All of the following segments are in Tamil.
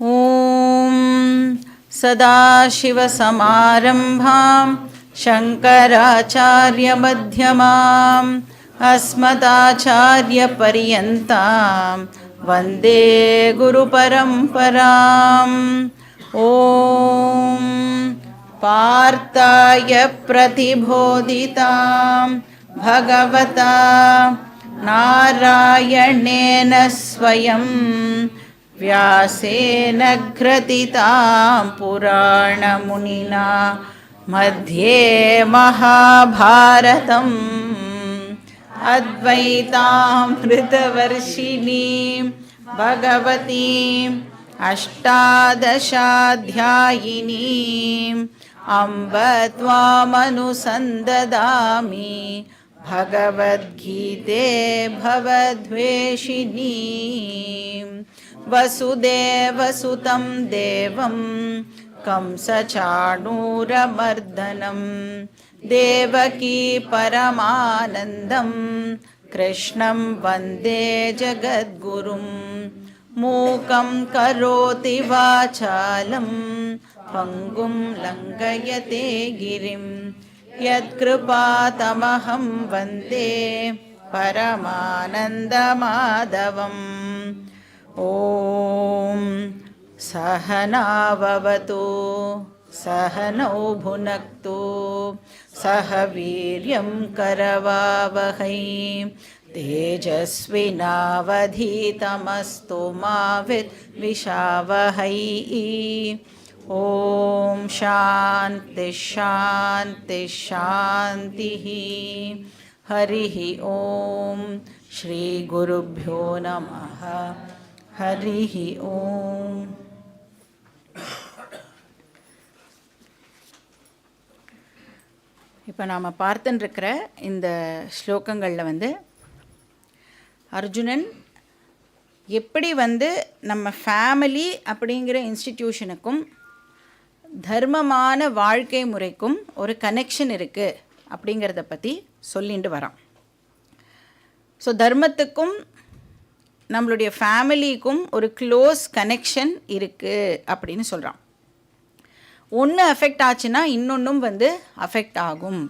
ॐ सदाशिवसमारम्भां शङ्कराचार्यमध्यमाम् अस्मदाचार्यपर्यन्तां वन्दे गुरुपरम्पराम्। ॐ पार्थाय प्रतिबोधितां भगवता नारायणेन स्वयं व्यासेन ग्रथितां पुराणमुनिना मध्ये महाभारतम् अद्वैतामृतवर्षिणीं भगवतीम् अष्टादशाध्यायिनीम् अम्ब त्वामनुसन्ददामि भगवद्गीते भवद्वेषिणीं वसुदेवसुतं देवं कंसचाणूरमर्दनं देवकी परमानन्दं कृष्णं वन्दे जगद्गुरुं मूकं करोति वाचालं पङ्गुं लङ्घयते गिरिं यत्कृपातमहं वन्दे परमानन्दमाधवम्। ॐ सहनाववतु सहनौ भुनक्तु सह वीर्यं करवावहै तेजस्विनावधीतमस्तु मा विद्विषावहै। ॐ शान्ति शान्ति शान्तिः। हरिः ॐ श्री गुरुभ्यो नमः। हरिः ॐ। இப்போ நாம் பார்த்துன்னு இருக்கிற இந்த ஸ்லோகங்களில் அர்ஜுனன் எப்படி நம்ம ஃபேமிலி அப்படிங்கிற இன்ஸ்டிடியூஷனுக்கும் தர்மமான வாழ்க்கை முறைக்கும் ஒரு கனெக்ஷன் இருக்குது அப்படிங்கிறத பற்றி சொல்லிட்டு வரான். ஸோ தர்மத்துக்கும் நம்மளுடைய ஃபேமிலிக்கும் ஒரு க்ளோஸ் கனெக்ஷன் இருக்குது அப்படின்னு சொல்கிறான். ஒன்று அஃபெக்ட் ஆச்சுன்னா இன்னொன்றும் அஃபெக்ட் ஆகும்.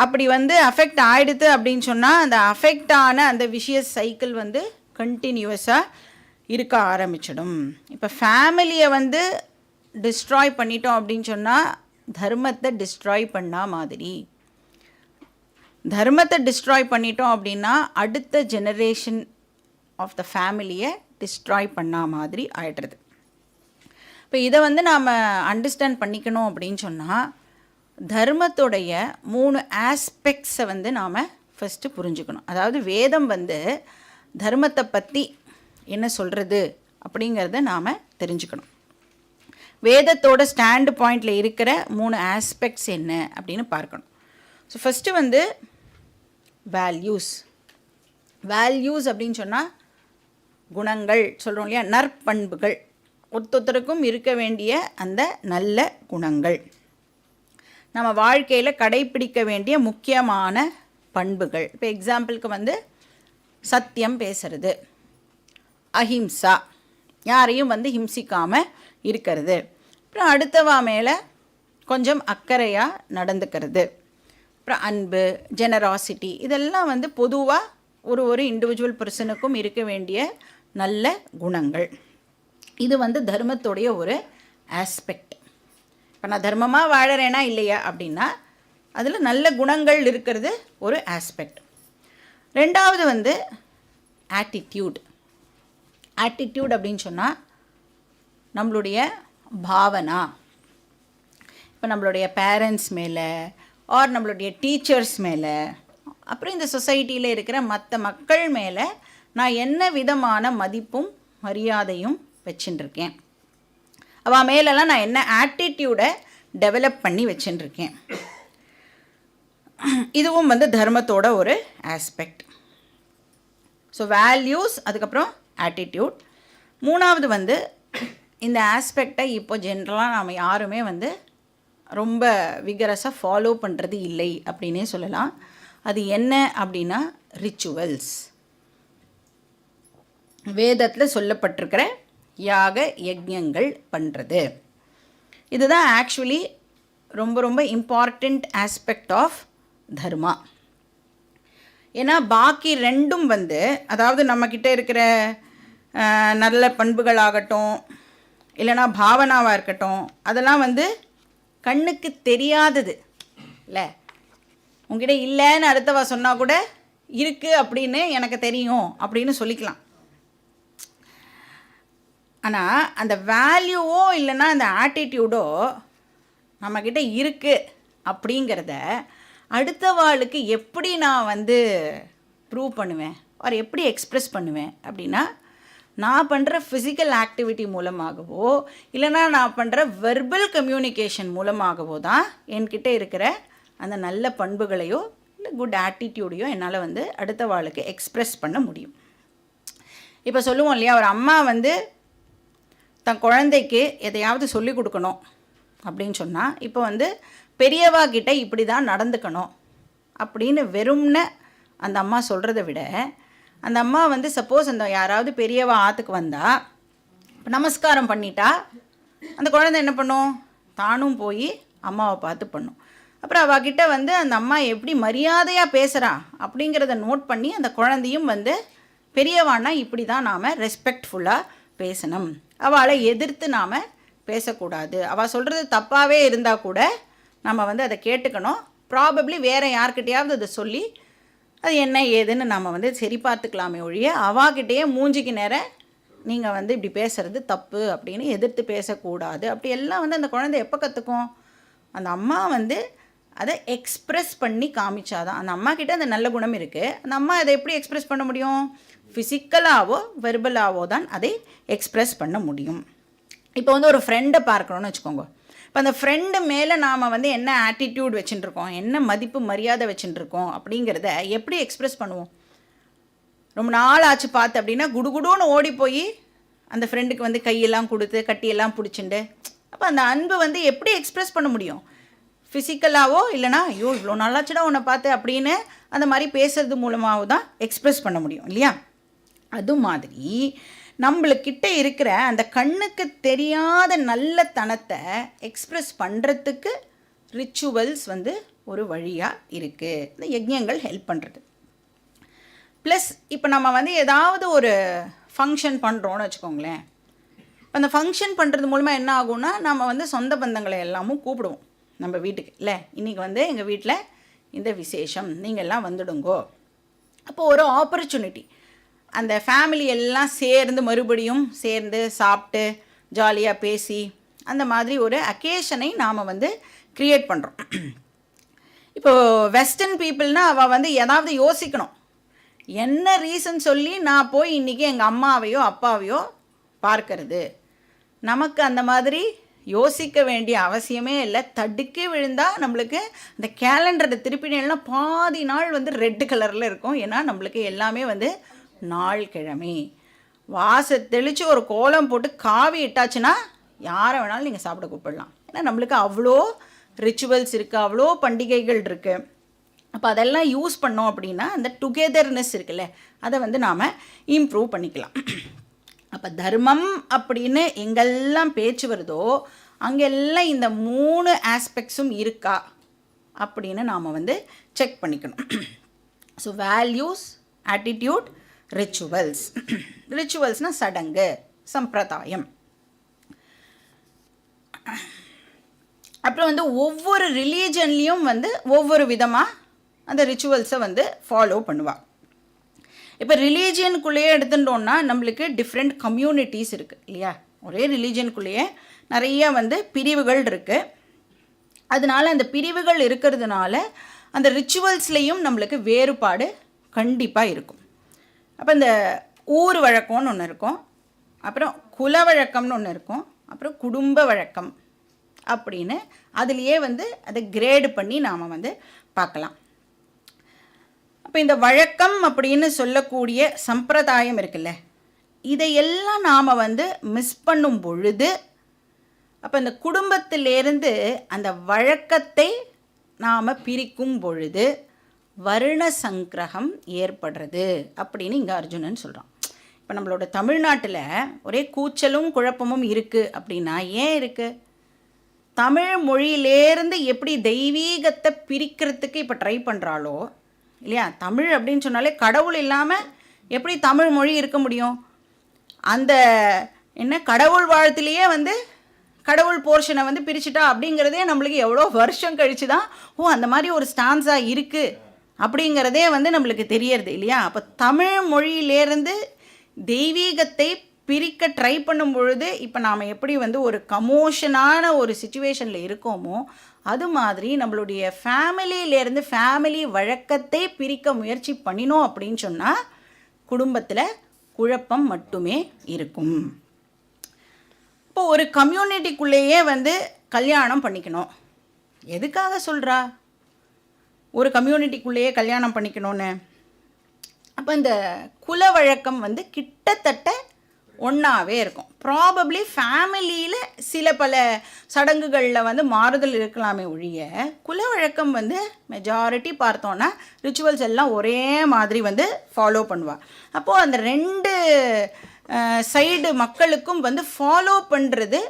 அப்படி அஃபெக்ட் ஆகிடுது அப்படின்னு சொன்னால் அந்த அஃபெக்ட் ஆன அந்த விஷயஸ் சைக்கிள் கண்டினியூவஸாக இருக்க ஆரம்பிச்சிடும். இப்போ ஃபேமிலியை டிஸ்ட்ராய் பண்ணிட்டோம் அப்படின்னு சொன்னால் தர்மத்தை டிஸ்ட்ராய் பண்ணா மாதிரி, தர்மத்தை டிஸ்ட்ராய் பண்ணிட்டோம் அப்படின்னா அடுத்த ஜெனரேஷன் ஆஃப் த ஃபேமிலியை டிஸ்ட்ராய் பண்ணா மாதிரி ஆயிடுறது. இப்போ இதை நாம் அண்டர்ஸ்டாண்ட் பண்ணிக்கணும் அப்படின்னு சொன்னால் தர்மத்துடைய 3 ஆஸ்பெக்ட்ஸை நாம் ஃபஸ்ட்டு புரிஞ்சுக்கணும். அதாவது வேதம் தர்மத்தை பற்றி என்ன சொல்கிறது அப்படிங்கிறத நாம் தெரிஞ்சுக்கணும். வேதத்தோட ஸ்டாண்டு பாயிண்டில் இருக்கிற 3 ஆஸ்பெக்ட்ஸ் என்ன அப்படின்னு பார்க்கணும். So first values. வேல்யூஸ் அப்படின்னு சொன்னால் குணங்கள் சொல்கிறோம் இல்லையா, நற்பண்புகள், ஒருத்தருக்கும் இருக்க வேண்டிய அந்த நல்ல குணங்கள், நம்ம வாழ்க்கையில் கடைப்பிடிக்க வேண்டிய முக்கியமான பண்புகள். இப்போ எக்ஸாம்பிளுக்கு சத்தியம் பேசுறது, அஹிம்சா, யாரையும் ஹிம்சிக்காமல் இருக்கிறது, அப்புறம் அடுத்தவா மேலே கொஞ்சம் அக்கறையாக நடந்துக்கிறது, அப்புறம் அன்பு, ஜெனராசிட்டி, இதெல்லாம் பொதுவாக ஒரு இண்டிவிஜுவல் பர்சனுக்கும் இருக்க வேண்டிய நல்ல குணங்கள். இது தர்மத்துடைய ஒரு ஆஸ்பெக்ட். இப்போ நான் தர்மமாக வாழறேனா இல்லையா அப்படின்னா அதில் நல்ல குணங்கள் இருக்கிறது ஒரு ஆஸ்பெக்ட். ரெண்டாவது ஆட்டிடியூட். ஆட்டிடியூட் அப்படின்னு சொன்னால் நம்மளுடைய பாவனா. இப்போ நம்மளுடைய பேரண்ட்ஸ் மேலே ஆர் நம்மளுடைய டீச்சர்ஸ் மேலே, அப்புறம் இந்த சொசைட்டியில் இருக்கிற மற்ற மக்கள் மேலே நான் என்ன விதமான மதிப்பும் மரியாதையும் வச்சுட்டுருக்கேன், அவள் மேலெல்லாம் நான் என்ன ஆட்டிடியூடை டெவலப் பண்ணி வச்சுட்டுருக்கேன். இதுவும் தர்மத்தோட ஒரு ஆஸ்பெக்ட். ஸோ வேல்யூஸ், அதுக்கப்புறம் ஆட்டிடியூட். மூணாவது இந்த ஆஸ்பெக்டை இப்போ ஜென்ரலாக நாம் யாருமே ரொம்ப விகரஸாக ஃபாலோ பண்ணுறது இல்லை அப்படின்னே சொல்லலாம். அது என்ன அப்படின்னா ரிச்சுவல்ஸ். வேதத்தில் சொல்லப்பட்டிருக்கிற யாக யஜ்ஞங்கள் பண்ணுறது. இதுதான் ஆக்சுவலி ரொம்ப ரொம்ப இம்பார்ட்டண்ட் ஆஸ்பெக்ட் ஆஃப் தர்மா. ஏன்னா பாக்கி ரெண்டும் வந்து, அதாவது நம்மக்கிட்ட இருக்கிற நல்ல பண்புகளாகட்டும் இல்லைனா பாவனாவாக இருக்கட்டும், அதெல்லாம் வந்து கண்ணுக்கு தெரியாதது இல்லை. உங்ககிட்ட இல்லைன்னு அடுத்தவா சொன்னால் கூட இருக்குது அப்படின்னு எனக்கு தெரியும் அப்படின்னு சொல்லிக்கலாம். ஆனால் அந்த வேல்யூவோ இல்லைன்னா அந்த ஆட்டிடியூடோ நம்மக்கிட்ட இருக்குது அப்படிங்கிறத அடுத்த வாளுக்கு எப்படி நான் வந்து ப்ரூவ் பண்ணுவேன், ஒரு எப்படி எக்ஸ்ப்ரெஸ் பண்ணுவேன் அப்படின்னா, நான் பண்ணுற ஃபிசிக்கல் ஆக்டிவிட்டி மூலமாகவோ இல்லைனா நான் பண்ணுற வெர்பல் கம்யூனிகேஷன் மூலமாகவோ தான் என்கிட்ட இருக்கிற அந்த நல்ல பண்புகளையோ இல்லை குட் ஆட்டிடியூடையோ என்னால் வந்து அடுத்த வாளுக்கு எக்ஸ்ப்ரெஸ் பண்ண முடியும். இப்போ சொல்லுவோம் இல்லையா, ஒரு அம்மா வந்து தன் குழந்தைக்கு எதையாவது சொல்லி கொடுக்கணும் அப்படின்னு சொன்னால், இப்போ வந்து பெரியவா கிட்ட இப்படி தான் நடந்துக்கணும் அப்படின்னு வெறும்னு அந்த அம்மா சொல்கிறத விட, அந்த அம்மா வந்து சப்போஸ் அந்த யாராவது பெரியவா ஆற்றுக்கு வந்தால் நமஸ்காரம் பண்ணிட்டா அந்த குழந்தை என்ன பண்ணும், தானும் போய் அம்மாவை பார்த்து பண்ணும். அப்புறம் அவகிட்ட வந்து அந்த அம்மா எப்படி மரியாதையாக பேசுகிறா அப்படிங்கிறத நோட் பண்ணி அந்த குழந்தையும் வந்து பெரியவானா இப்படி தான் நாம் ரெஸ்பெக்ட்ஃபுல்லாக பேசணும், அவளை எதிர்த்து நாம் பேசக்கூடாது, அவள் சொல்கிறது தப்பாகவே இருந்தால் கூட நம்ம வந்து அதை கேட்டுக்கணும். ப்ராபப்ளி வேறு யார்கிட்டையாவது அதை சொல்லி அது என்ன ஏதுன்னு நம்ம வந்து சரி பார்த்துக்கலாமே ஒழிய அவாகிட்டேயே மூஞ்சிக்கு நேரம் நீங்கள் வந்து இப்படி பேசுகிறது தப்பு அப்படின்னு எதிர்த்து பேசக்கூடாது. அப்படி எல்லாம் வந்து அந்த குழந்தை எப்போ கற்றுக்கும், அந்த அம்மா வந்து அதை எக்ஸ்ப்ரெஸ் பண்ணி காமிச்சாதான். அந்த அம்மா கிட்ட அந்த நல்ல குணம் இருக்குது, அந்த அம்மா அதை எப்படி எக்ஸ்ப்ரெஸ் பண்ண முடியும், ஃபிசிக்கலாகவோ வெர்பலாகவோ தான் அதை எக்ஸ்ப்ரெஸ் பண்ண முடியும். இப்போ வந்து ஒரு ஃப்ரெண்டை பார்க்குறோன்னு வச்சுக்கோங்க. இப்போ அந்த ஃப்ரெண்டு மேலே நாம் வந்து என்ன ஆட்டிடியூட் வச்சுட்டுருக்கோம், என்ன மதிப்பு மரியாதை வச்சுட்டுருக்கோம் அப்படிங்கிறத எப்படி எக்ஸ்ப்ரெஸ் பண்ணுவோம். ரொம்ப நாள் ஆச்சு பார்த்து அப்படின்னா குடுகுடுன்னு ஓடி போய் அந்த ஃப்ரெண்டுக்கு வந்து கையெல்லாம் கொடுத்து கட்டியெல்லாம் பிடிச்சிண்டு, அப்போ அந்த அன்பு வந்து எப்படி எக்ஸ்ப்ரெஸ் பண்ண முடியும், ஃபிசிக்கலாகவோ இல்லைனா ஐயோ இவ்வளோ நாளாச்சுடா உன்னை பார்த்து அப்படின்னு அந்த மாதிரி பேசுறது மூலமாகவும் தான் எக்ஸ்ப்ரெஸ் பண்ண முடியும் இல்லையா. அது மாதிரி நம்மளுக்கிட்ட இருக்கிற அந்த கண்ணுக்கு தெரியாத நல்ல தனத்தை எக்ஸ்ப்ரெஸ் பண்ணுறதுக்கு ரிச்சுவல்ஸ் வந்து ஒரு வழியாக இருக்குது. இந்த யஜ்ஞங்கள் ஹெல்ப் பண்ணுறது. ப்ளஸ் இப்போ நம்ம வந்து ஏதாவது ஒரு ஃபங்க்ஷன் பண்ணுறோன்னு வச்சுக்கோங்களேன். அந்த ஃபங்க்ஷன் பண்ணுறது மூலமாக என்ன ஆகும்னா, நம்ம வந்து சொந்த பந்தங்களை எல்லாமும் கூப்பிடுவோம் நம்ம வீட்டுக்கு இல்லை, இன்றைக்கி வந்து எங்கள் வீட்டில் இந்த விசேஷம் நீங்கள் எல்லாம் வந்துடுங்கோ. அப்போது ஒரு ஆப்பர்ச்சுனிட்டி, அந்த ஃபேமிலி எல்லாம் சேர்ந்து மறுபடியும் சேர்ந்து சாப்பிட்டு ஜாலியாக பேசி அந்த மாதிரி ஒரு அக்கேஷனை நாம் வந்து க்ரியேட் பண்ணுறோம். இப்போது வெஸ்டர்ன் பீப்புள்னால் அவள் வந்து ஏதாவது யோசிக்கணும், என்ன ரீசன் சொல்லி நான் போய் இன்றைக்கி எங்கள் அம்மாவையோ அப்பாவையோ பார்க்கறது. நமக்கு அந்த மாதிரி யோசிக்க வேண்டிய அவசியமே இல்லை. தடுக்கி விழுந்தால் நம்மளுக்கு இந்த கேலண்டரை திருப்பினா பாதி நாள் வந்து ரெட்டு கலரில் இருக்கும். ஏன்னா நம்மளுக்கு எல்லாமே வந்து நாள் கிழமை வாச தெளித்து ஒரு கோலம் போட்டு காவி இட்டாச்சுன்னா யாரை வேணாலும் நீங்கள் சாப்பிட கூப்பிடலாம். ஏன்னா நம்மளுக்கு அவ்வளோ ரிச்சுவல்ஸ் இருக்குது, அவ்வளோ பண்டிகைகள் இருக்குது. அப்போ அதெல்லாம் யூஸ் பண்ணோம் அப்படின்னா அந்த டுகெதர்னஸ் இருக்குல்ல, அதை வந்து நாம் இம்ப்ரூவ் பண்ணிக்கலாம். அப்போ தர்மம் அப்படின்னு எங்கெல்லாம் பேச்சு வருதோ அங்கெல்லாம் இந்த 3 ஆஸ்பெக்ட்ஸும் இருக்கா அப்படின்னு நாம் வந்து செக் பண்ணிக்கணும். So values, attitude, rituals. ரிச்சுவல்ஸ்னால் சடங்கு, சம்பிரதாயம். அப்புறம் வந்து ஒவ்வொரு ரிலீஜன்லேயும் வந்து ஒவ்வொரு விதமாக அந்த ரிச்சுவல்ஸை வந்து ஃபாலோ பண்ணுவாள். இப்போ ரிலீஜியனுக்குள்ளேயே எடுத்துட்டோன்னா நம்மளுக்கு டிஃப்ரெண்ட் கம்யூனிட்டிஸ் இருக்குது இல்லையா. ஒரே ரிலீஜியனுக்குள்ளேயே நிறைய வந்து பிரிவுகள் இருக்குது. அதனால அந்த பிரிவுகள் இருக்கிறதுனால அந்த ரிச்சுவல்ஸ்லேயும் நம்மளுக்கு வேறுபாடு கண்டிப்பாக இருக்கும். அப்போ இந்த ஊர் வழக்கம்னு ஒன்று இருக்கும், அப்புறம் குல வழக்கம்னு ஒன்று இருக்கும், அப்புறம் குடும்ப வழக்கம் அப்படின்னு அதுலேயே வந்து அதை கிரேடு பண்ணி நாம் வந்து பார்க்கலாம். அப்போ இந்த வழக்கம் அப்படின்னு சொல்லக்கூடிய சம்பிரதாயம் இருக்குல்ல, இதையெல்லாம் நாம் வந்து மிஸ் பண்ணும் பொழுது அப்போ இந்த குடும்பத்திலேருந்து அந்த வழக்கத்தை நாம் பிரிக்கும் பொழுது வருண சங்கிரகம் ஏற்படுறது அப்படின்னு இங்கே அர்ஜுனன் சொல்கிறான். இப்போ நம்மளோட தமிழ்நாட்டில் ஒரே கூச்சலும் குழப்பமும் இருக்குது அப்படின்னா ஏன் இருக்குது? தமிழ் மொழியிலேருந்து எப்படி தெய்வீகத்தை பிரிக்கிறதுக்கு இப்போ ட்ரை பண்ணுறாளோ இல்லையா? தமிழ் அப்படின்னு சொன்னாலே கடவுள் இல்லாமல் எப்படி தமிழ் மொழி இருக்க முடியும்? அந்த என்ன கடவுள் வாழ்த்துலேயே வந்து கடவுள் போர்ஷனை வந்து பிரிச்சுட்டா அப்படிங்கிறதே நம்மளுக்கு எவ்வளோ வருஷம் கழித்து தான் அந்த மாதிரி ஒரு ஸ்டான்ஸாக இருக்குது அப்படிங்கிறதே வந்து நம்மளுக்கு தெரியறது இல்லையா? அப்போ தமிழ் மொழியிலேருந்து தெய்வீகத்தை பிரிக்க ட்ரை பண்ணும் பொழுது இப்போ நாம் எப்படி வந்து ஒரு கமோஷனான ஒரு சுச்சுவேஷனில் இருக்கோமோ அது மாதிரி நம்மளுடைய ஃபேமிலியிலேருந்து ஃபேமிலி வழக்கத்தை பிரிக்க முயற்சி பண்ணினோம் அப்படின்னு சொன்னால் குடும்பத்தில் குழப்பம் மட்டுமே இருக்கும். இப்போ ஒரு கம்யூனிட்டிக்குள்ளேயே வந்து கல்யாணம் பண்ணிக்கணும். எதுக்காக சொல்கிறா ஒரு கம்யூனிட்டிக்குள்ளேயே கல்யாணம் பண்ணிக்கணும்னு? அப்போ இந்த குல வழக்கம் வந்து கிட்டத்தட்ட ஒன்றாவே இருக்கும். ப்ராபப்ளி ஃபேமிலியில் சில பல சடங்குகளில் வந்து மாறுதல் இருக்கலாமே ஒழிய குல வழக்கம் வந்து மெஜாரிட்டி பார்த்தோன்னா ரிச்சுவல்ஸ் எல்லாம் ஒரே மாதிரி வந்து ஃபாலோ பண்ணுவாள். அப்போது அந்த ரெண்டு சைடு மக்களுக்கும் வந்து ஃபாலோ பண்ணுறது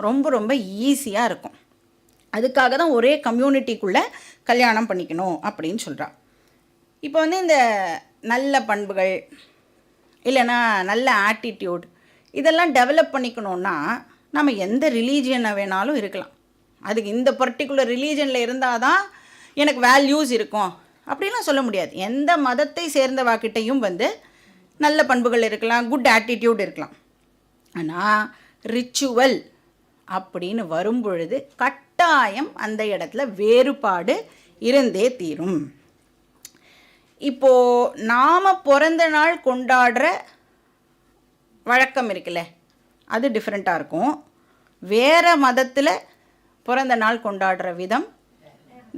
ரொம்ப ரொம்ப ஈஸியாக இருக்கும். அதுக்காக தான் ஒரே கம்யூனிட்டிக்குள்ளே கல்யாணம் பண்ணிக்கணும் அப்படின்னு சொல்கிறாள். இப்போ வந்து இந்த நல்ல பண்புகள் இல்லைன்னா நல்ல ஆட்டிடியூட் இதெல்லாம் டெவலப் பண்ணிக்கணுன்னா நம்ம எந்த ரிலீஜியனை வேணாலும் இருக்கலாம். அதுக்கு இந்த பர்டிகுலர் ரிலீஜனில் இருந்தால் தான் எனக்கு வேல்யூஸ் இருக்கும் அப்படின்லாம் சொல்ல முடியாது. எந்த மதத்தை சேர்ந்தவாக்கிட்டையும் வந்து நல்ல பண்புகள் இருக்கலாம், குட் ஆட்டிடியூட் இருக்கலாம். ஆனால் ரிச்சுவல் அப்படின்னு வரும்பொழுது கட்டாயம் அந்த இடத்துல வேறுபாடு இருந்தே தீரும். இப்போது நாம் பிறந்த நாள் கொண்டாடுற வழக்கம் இருக்குல்ல, அது டிஃப்ரெண்ட்டாக இருக்கும். வேறு மதத்தில் பிறந்த நாள் கொண்டாடுற விதம்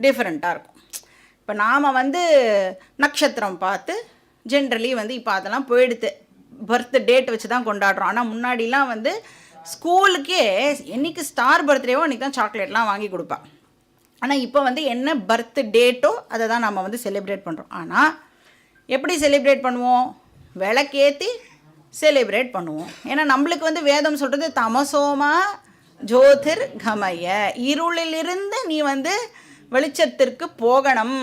டிஃப்ரெண்ட்டாக இருக்கும். இப்போ நாம் வந்து நட்சத்திரம் பார்த்து ஜென்ரலி வந்து இப்போ அதெல்லாம் போயிடுது, பர்த் டேட் வச்சு தான் கொண்டாடுறோம். ஆனால் முன்னாடிலாம் வந்து ஸ்கூலுக்கே என்றைக்கு ஸ்டார் பர்த்டேவோ அன்றைக்கி தான் சாக்லேட்லாம் வாங்கி கொடுப்பா. ஆனால் இப்போ வந்து என்ன பர்த் டேட்டோ அதை தான் நம்ம வந்து செலிப்ரேட் பண்ணுறோம். ஆனால் எப்படி செலிப்ரேட் பண்ணுவோம்? விளக்கேற்றி செலிப்ரேட் பண்ணுவோம். ஏன்னா நம்மளுக்கு வந்து வேதம் சொல்கிறது தமசோமா ஜோதிர் கமய, இருளிலிருந்து நீ வந்து வெளிச்சத்திற்கு போகணும்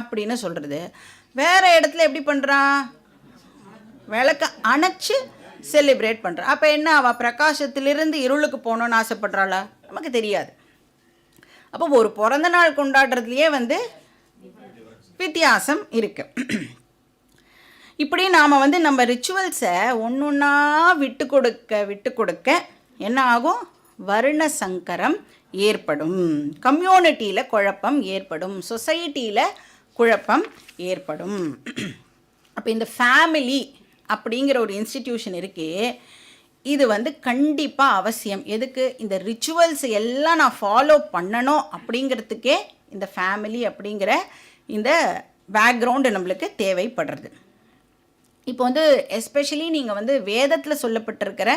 அப்படின்னு சொல்கிறது. வேறு இடத்துல எப்படி பண்ணுறான்? விளக்க அணைச்சி செலிப்ரேட் பண்ணுறான். அப்போ என்ன, அவள் பிரகாசத்திலிருந்து இருளுக்கு போகணுன்னு ஆசைப்படுறாளா? நமக்கு தெரியாது. அப்போ ஒரு பிறந்த நாள் கொண்டாடுறதுலையே வந்து வித்தியாசம் இருக்குது. இப்படி நாம் வந்து நம்ம ரிச்சுவல்ஸை ஒன்று ஒன்றா விட்டு கொடுக்க என்ன ஆகும்? வருண சங்கரம் ஏற்படும், கம்யூனிட்டியில் குழப்பம் ஏற்படும், சொசைட்டியில் குழப்பம் ஏற்படும். அப்போ இந்த ஃபேமிலி அப்படிங்கிற ஒரு இன்ஸ்டிடியூஷன் இருக்கே, இது வந்து கண்டிப்பாக அவசியம். எதுக்கு? இந்த ரிச்சுவல்ஸ் எல்லாம் நான் ஃபாலோ பண்ணணும் அப்படிங்கிறதுக்கே இந்த ஃபேமிலி அப்படிங்கிற இந்த பேக்ரவுண்டு நம்மளுக்கு தேவைப்படுறது. இப்போ வந்து எஸ்பெஷலி நீங்கள் வந்து வேதத்தில் சொல்லப்பட்டிருக்கிற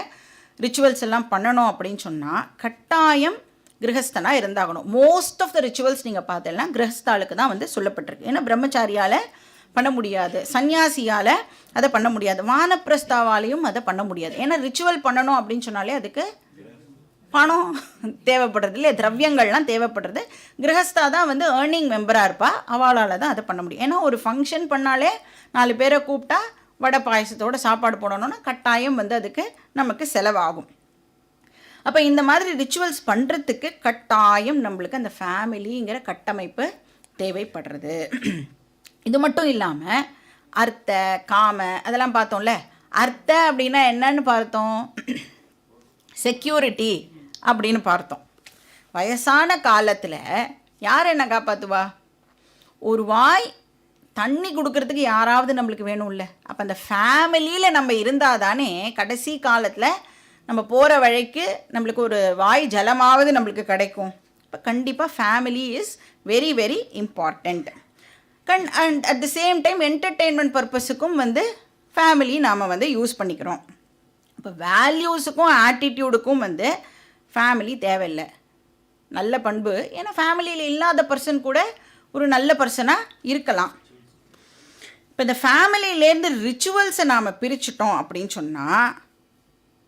ரிச்சுவல்ஸ் எல்லாம் பண்ணணும் அப்படின்னு சொன்னால் கட்டாயம் கிரகஸ்தனாக இருந்தாகணும். மோஸ்ட் ஆஃப் த ரிச்சுவல்ஸ் நீங்கள் பார்த்தீங்கன்னா கிரகஸ்தாளுக்கு தான் வந்து சொல்லப்பட்டிருக்கு. ஏன்னா பிரம்மச்சாரியால் பண்ண முடியாது, சன்னியாசியால் அதை பண்ண முடியாது, வானப்பிரஸ்தாவாலையும் அதை பண்ண முடியாது. ஏன்னா ரிச்சுவல் பண்ணணும் அப்படின்னு சொன்னாலே அதுக்கு பணம் தேவைப்படுறது இல்லையா, திரவியங்கள்லாம் தேவைப்படுறது. கிரகஸ்தா தான் வந்து ஏர்னிங் மெம்பராக இருப்பா, அவளால் தான் அதை பண்ண முடியும். ஏன்னா ஒரு ஃபங்க்ஷன் பண்ணாலே 4 பேரை கூப்பிட்டா வடை பாயசத்தோட சாப்பாடு போடணும்னா கட்டாயம் வந்து அதுக்கு நமக்கு செலவாகும். அப்போ இந்த மாதிரி ரிச்சுவல்ஸ் பண்ணுறதுக்கு கட்டாயம் நம்மளுக்கு அந்த ஃபேமிலிங்கிற கட்டமைப்பு தேவைப்படுறது. இது மட்டும் இல்லாமல் அர்த்த காம அதெல்லாம் பார்த்தோம்ல. அர்த்த அப்படின்னா என்னன்னு பார்த்தோம்? செக்யூரிட்டி அப்படின்னு பார்த்தோம். வயசான காலத்தில் யார் என்ன காப்பாற்றுவா? ஒரு வாய் தண்ணி கொடுக்கறதுக்கு யாராவது நம்மளுக்கு வேணும்ல. அப்போ அந்த ஃபேமிலியில் நம்ம இருந்தால் தானே கடைசி காலத்தில் நம்ம போகிற வழிக்கு நம்மளுக்கு ஒரு வாய் ஜலமாவது நம்மளுக்கு கிடைக்கும். இப்போ கண்டிப்பாக family is very very important. And at the same time entertainment பர்பஸுக்கும் வந்து ஃபேமிலி நாம் வந்து யூஸ் பண்ணிக்கிறோம். இப்போ வேல்யூஸுக்கும் ஆட்டிடியூடுக்கும் வந்து ஃபேமிலி தேவையில்லை. நல்ல பண்பு, ஏன்னா ஃபேமிலியில் இல்லாத பர்சன் கூட ஒரு நல்ல பர்சனாக இருக்கலாம். இப்போ இப்போ இந்த ஃபேமிலியிலேருந்து ரிச்சுவல்ஸை நாம் பிரிச்சுட்டோம் அப்படின்னு சொன்னால்,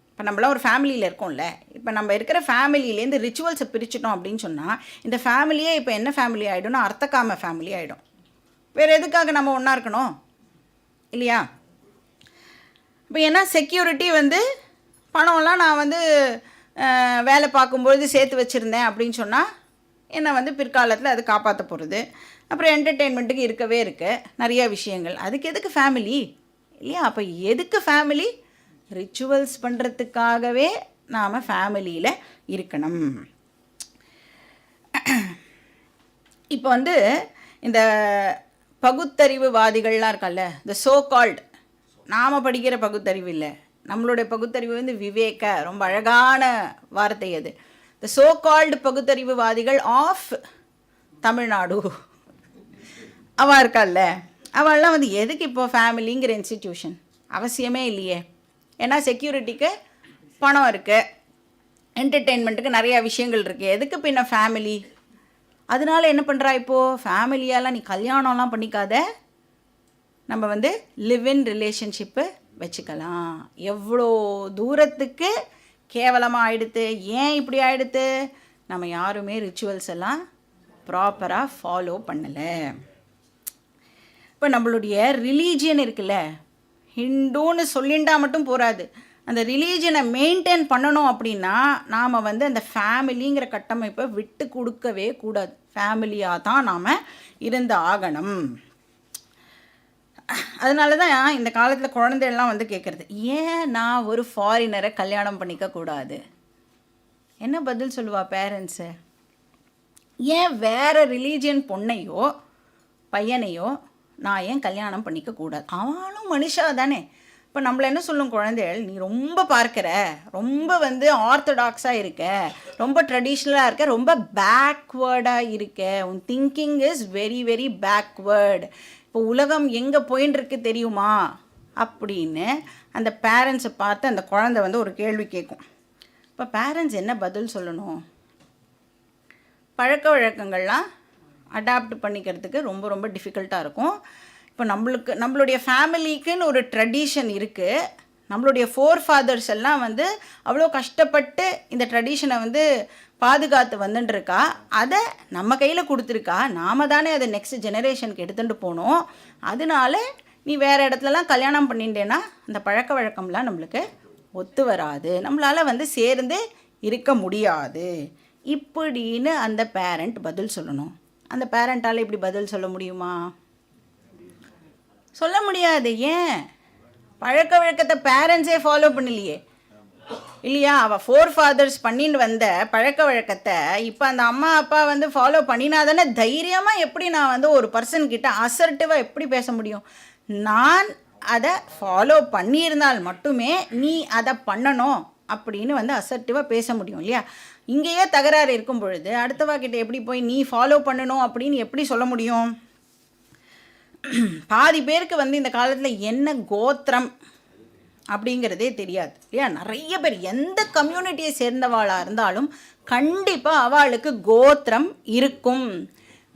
இப்போ நம்மளாம் ஒரு ஃபேமிலியில் இருக்கோம்ல, இப்போ நம்ம இருக்கிற ஃபேமிலியிலேருந்து ரிச்சுவல்ஸை பிரிச்சுட்டோம் அப்படின்னு சொன்னால், இந்த ஃபேமிலியே இப்போ என்ன ஃபேமிலி ஆகிடும்னா அர்த்தகாம ஃபேமிலி ஆகிடும். வேறு எதுக்காக நம்ம ஒன்றா இருக்கணும் இல்லையா? இப்போ ஏன்னா செக்யூரிட்டி வந்து பணம்லாம் நான் வந்து வேலை பார்க்கும்பொழுது சேர்த்து வச்சுருந்தேன் அப்படின்னு சொன்னால் என்னை வந்து பிற்காலத்தில் அது காப்பாற்ற போகிறது. அப்புறம் என்டர்டெயின்மெண்ட்டுக்கு இருக்கவே நிறைய விஷயங்கள். அதுக்கு எதுக்கு ஃபேமிலி இல்லையா? அப்போ எதுக்கு ஃபேமிலி? ரிச்சுவல்ஸ் பண்ணுறதுக்காகவே நாம் ஃபேமிலியில் இருக்கணும். இப்போ வந்து இந்த பகுத்தறிவுவாதிகள்லாம் இருக்கல்ல, இந்த சோ கால்டு, நாம் படிக்கிற பகுத்தறிவு இல்லை, நம்மளுடைய பகுத்தறிவு வந்து விவேக, ரொம்ப அழகான வார்த்தை அது. த சோ கால்டு பகுத்தறிவுவாதிகள் ஆஃப் தமிழ்நாடு அவள் இருக்கால்ல, அவள்லாம் வந்து எதுக்கு இப்போ ஃபேமிலிங்கிற இன்ஸ்டிடியூஷன்? அவசியமே இல்லையே. ஏன்னா செக்யூரிட்டிக்கு பணம் இருக்குது, என்டர்டெயின்மெண்ட்டுக்கு நிறையா விஷயங்கள் இருக்குது, எதுக்கு பின்ன ஃபேமிலி? அதனால என்ன பண்ணுறா இப்போது, ஃபேமிலியாலாம் நீ கல்யாணம்லாம் பண்ணிக்காத, நம்ம வந்து லிவ் இன் ரிலேஷன்ஷிப்பு வச்சுக்கலாம். எவ்வளோ தூரத்துக்கு கேவலமாக ஆகிடுது. ஏன் இப்படி ஆகிடுது? நம்ம யாருமே ரிச்சுவல்ஸ் எல்லாம் ப்ராப்பராக ஃபாலோ பண்ணலை. இப்போ நம்மளுடைய ரிலீஜியன் இருக்குல்ல, ஹிந்துன்னு சொல்லிண்டா மட்டும் போகாது, அந்த ரிலீஜனை மெயின்டைன் பண்ணணும் அப்படின்னா நாம் வந்து அந்த ஃபேமிலிங்கிற கட்டமைப்பை விட்டு கொடுக்கவே கூடாது. ஃபேமிலியாக தான் நாம் இருந்து ஆகணும். அதனால தான் இந்த காலத்தில் குழந்தைகள்லாம் வந்து கேட்குறது, ஏன் நான் ஒரு ஃபாரினரை கல்யாணம் பண்ணிக்க கூடாது? என்ன பதில் சொல்லுவா பேரண்ட்ஸு? ஏன் வேறு ரிலீஜியன் பொண்ணையோ பையனையோ நான் ஏன் கல்யாணம் பண்ணிக்க கூடாது? அவனும் மனுஷா தானே. இப்போ நம்மளை என்ன சொல்லும் குழந்தைகள், நீ ரொம்ப பார்க்குற, ரொம்ப வந்து ஆர்த்தடாக்ஸாக இருக்க, ரொம்ப ட்ரெடிஷ்னலாக இருக்க, ரொம்ப பேக்வேர்டாக இருக்க, உன் thinking is very very backward, இப்போ உலகம் எங்கே போயின்னு இருக்கு தெரியுமா அப்படின்னு அந்த பேரண்ட்ஸை பார்த்து அந்த குழந்தை வந்து ஒரு கேள்வி கேட்கும். இப்போ பேரண்ட்ஸ் என்ன பதில் சொல்லணும்? பழக்க வழக்கங்கள்லாம் அடாப்ட் பண்ணிக்கிறதுக்கு ரொம்ப ரொம்ப டிஃபிகல்ட்டாக இருக்கும். இப்போ நம்மளுடைய ஃபேமிலிக்குன்னு ஒரு ட்ரெடிஷன் இருக்குது. நம்மளுடைய ஃபோர்ஃபாதர்ஸ் எல்லாம் வந்து அவ்வளோ கஷ்டப்பட்டு இந்த ட்ரெடிஷனை வந்து பாதுகாத்து வந்துட்டுருக்கா. அதை நம்ம கையில் கொடுத்துருக்கா. நாம் தானே அதை நெக்ஸ்ட் ஜெனரேஷனுக்கு எடுத்துகிட்டு போகணும். அதனால நீ வேறு இடத்துலலாம் கல்யாணம் பண்ணிட்டேன்னா அந்த பழக்க வழக்கம்லாம் நம்மளுக்கு ஒத்து வராது, நம்மளால் வந்து சேர்ந்து இருக்க முடியாது இப்படின்னு அந்த பேரண்ட் பதில் சொல்லணும். அந்த பேரண்ட்டால் இப்படி பதில் சொல்ல முடியுமா? சொல்ல முடியாது. ஏன்? பழக்க வழக்கத்தை பேரண்ட்ஸே ஃபாலோ பண்ணலையே இல்லையா? அவள் ஃபோர்ஃபாதர்ஸ் பண்ணின்னு வந்த பழக்க வழக்கத்தை இப்போ அந்த அம்மா அப்பா வந்து ஃபாலோ பண்ணினா தானே தைரியமாக எப்படி நான் வந்து ஒரு பர்சன்கிட்ட அசர்ட்டிவாக எப்படி பேச முடியும்? நான் அதை ஃபாலோ பண்ணியிருந்தால் மட்டுமே நீ அதை பண்ணணும் அப்படின்னு வந்து அசர்ட்டிவாக பேச முடியும் இல்லையா? இங்கேயே தகராறு இருக்கும் பொழுது அடுத்தவாக்கிட்ட எப்படி போய் நீ ஃபாலோ பண்ணணும் அப்படின்னு எப்படி சொல்ல முடியும்? பாதி பேருக்கு வந்து இந்த காலத்தில் என்ன கோத்திரம் அப்படிங்கிறதே தெரியாது இல்லையா? நிறைய பேர் எந்த கம்யூனிட்டியை சேர்ந்தவாளாக இருந்தாலும் கண்டிப்பாக அவளுக்கு கோத்திரம் இருக்கும்.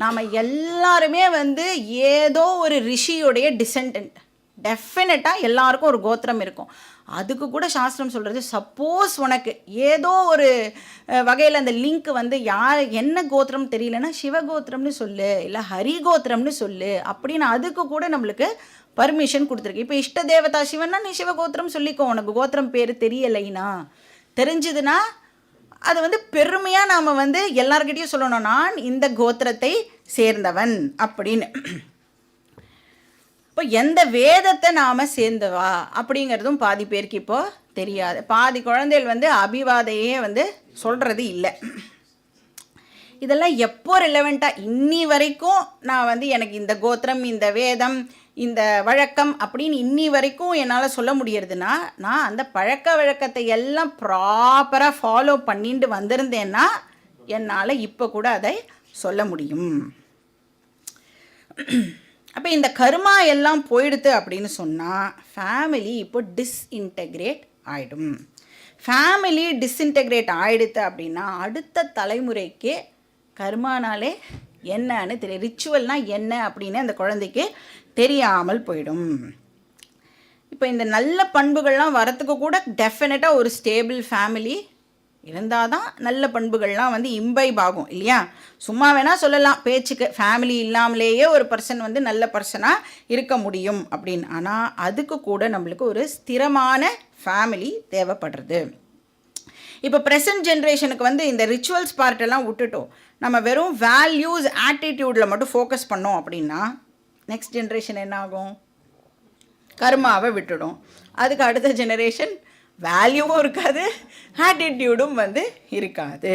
நாம் எல்லாருமே வந்து ஏதோ ஒரு ரிஷியோடைய டிசெண்டன்ட், டெஃபினட்டாக எல்லாருக்கும் ஒரு கோத்திரம் இருக்கும். அதுக்கு கூட சாஸ்திரம் சொல்கிறது, சப்போஸ் உனக்கு ஏதோ ஒரு வகையில் அந்த லிங்க் வந்து யார் என்ன கோத்திரம் தெரியலன்னா சிவகோத்திரம்னு சொல்லு, இல்லை ஹரிகோத்திரம்னு சொல்லு அப்படின்னு அதுக்கு கூட நம்மளுக்கு பர்மிஷன் கொடுத்துருக்கு. இப்போ இஷ்ட தேவதா சிவன்னா நீ சிவகோத்திரம் சொல்லிக்கோ, உனக்கு கோத்திரம் பேர் தெரியலைன்னா. தெரிஞ்சுதுன்னா அது வந்து பெருமையாக நாம் வந்து எல்லார்கிட்டையும் சொல்லணும், நான் இந்த கோத்திரத்தை சேர்ந்தவன் அப்படின்னு. இப்போ எந்த வேதத்தை நாம் சேர்ந்தவா அப்படிங்கிறதும் பாதி பேருக்கு இப்போது தெரியாது. பாதி குழந்தைகள் வந்து அபிவாதையே வந்து சொல்கிறது இல்லை. இதெல்லாம் எப்போ ரிலவெண்ட்டாக இன்னி வரைக்கும் நான் வந்து எனக்கு இந்த கோத்திரம், இந்த வேதம், இந்த வழக்கம் அப்படின்னு இன்னி வரைக்கும் என்னால் சொல்ல முடியறதுன்னா நான் அந்த பழக்க வழக்கத்தை எல்லாம் ப்ராப்பராக ஃபாலோ பண்ணிட்டு வந்திருந்தேன்னா என்னால் இப்போ கூட அதை சொல்ல முடியும். அப்போ இந்த கர்மா எல்லாம் போயிடுது அப்படின்னு சொன்னால் ஃபேமிலி இப்போ டிஸ்இன்டெக்ரேட் ஆகிடும். ஃபேமிலி டிஸ்இன்டெக்ரேட் ஆகிடுது அப்படின்னா அடுத்த தலைமுறைக்கு கர்மானாலே என்னன்னு தெரியும். ரிச்சுவல்னால் என்ன அப்படின்னு அந்த குழந்தைக்கு தெரியாமல் போயிடும். இப்போ இந்த நல்ல பண்புகள்லாம் வரத்துக்கு கூட டெஃபினட்டாக ஒரு ஸ்டேபிள் ஃபேமிலி இருந்தால் தான் நல்ல பண்புகள்லாம் வந்து இம்பைப் ஆகும் இல்லையா? சும்மா வேணால் சொல்லலாம் பேச்சுக்கு, ஃபேமிலி இல்லாமலேயே ஒரு பர்சன் வந்து நல்ல பர்சனாக இருக்க முடியும் அப்படின்னு. ஆனால் அதுக்கு கூட நம்மளுக்கு ஒரு ஸ்திரமான ஃபேமிலி தேவைப்படுறது. இப்போ ப்ரெசன்ட் ஜென்ரேஷனுக்கு வந்து இந்த ரிச்சுவல்ஸ் பார்ட்டெல்லாம் விட்டுட்டோம், நம்ம வெறும் வேல்யூஸ் ஆட்டிடியூடில் மட்டும் ஃபோக்கஸ் பண்ணோம் அப்படின்னா நெக்ஸ்ட் ஜென்ரேஷன் என்ன ஆகும்? கர்மாவை விட்டுடும். அதுக்கு அடுத்த ஜெனரேஷன் வேல்யூவும் இருக்காது, ஆட்டிடியூடும் வந்து இருக்காது.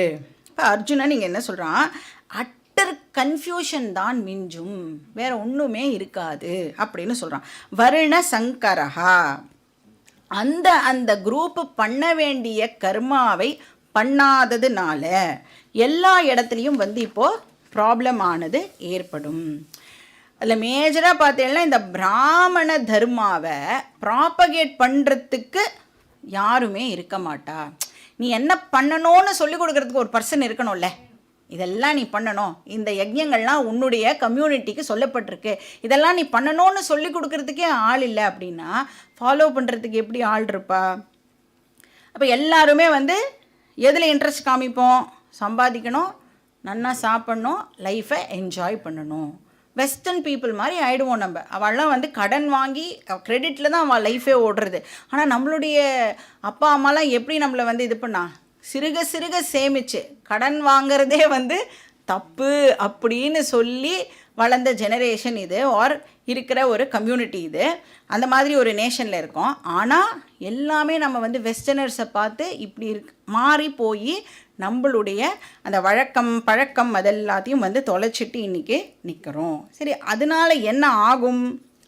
இப்போ அர்ஜுனன் நீங்கள் என்ன சொல்கிறான்? அட்டர் கன்ஃபியூஷன் தான் மிஞ்சும், வேறு ஒன்றுமே இருக்காது அப்படின்னு சொல்கிறான். வருண சங்கரஹா, அந்த குரூப்பு பண்ண வேண்டிய கர்மாவை பண்ணாததுனால எல்லா இடத்துலையும் வந்து இப்போது ப்ராப்ளம் ஆனது ஏற்படும். அதில் மேஜராக பார்த்தீங்கன்னா இந்த பிராமண தர்மாவை ப்ராப்பகேட் பண்ணுறதுக்கு யாருமே இருக்க மாட்டா. நீ என்ன பண்ணணும்னு சொல்லிக் கொடுக்கறதுக்கு ஒரு பர்சன் இருக்கணும்ல, இதெல்லாம் நீ பண்ணணும், இந்த யஜ்யங்கள்லாம் உன்னுடைய கம்யூனிட்டிக்கு சொல்லப்பட்டிருக்கு, இதெல்லாம் நீ பண்ணணும்னு சொல்லி கொடுக்கறதுக்கே ஆள் இல்லை அப்படின்னா ஃபாலோ பண்ணுறதுக்கு எப்படி ஆள் இருப்பா? அப்போ எல்லாருமே வந்து எதில் இன்ட்ரெஸ்ட் காமிப்போம்? சம்பாதிக்கணும், நன்னா சாப்பிட்ணும், லைஃப்பை என்ஜாய் பண்ணணும். வெஸ்டர்ன் பீப்புள் மாதிரி ஆகிடுவோம் நம்ம. அவள்லாம் வந்து கடன் வாங்கி க்ரெடிட்டில் தான் அவள் லைஃபே ஓடுறது. ஆனால் நம்மளுடைய அப்பா அம்மாலாம் எப்படி நம்மளை வந்து இது பண்ணா? சிறுக சிறுக சேமிச்சு, கடன் வாங்கிறதே வந்து தப்பு அப்படின்னு சொல்லி வளர்ந்த ஜெனரேஷன் இது, ஆர் இருக்கிற ஒரு கம்யூனிட்டி இது. அந்த மாதிரி ஒரு நேஷனில் இருக்கோம். ஆனால் எல்லாமே நம்ம வந்து வெஸ்டர்னர்ஸை பார்த்து இப்படி மாறி போய் நம்மளுடைய அந்த வழக்கம் பழக்கம் அதெல்லாத்தையும் வந்து தொலைச்சிட்டு இன்றைக்கி நிற்கிறோம். சரி, அதனால் என்ன ஆகும்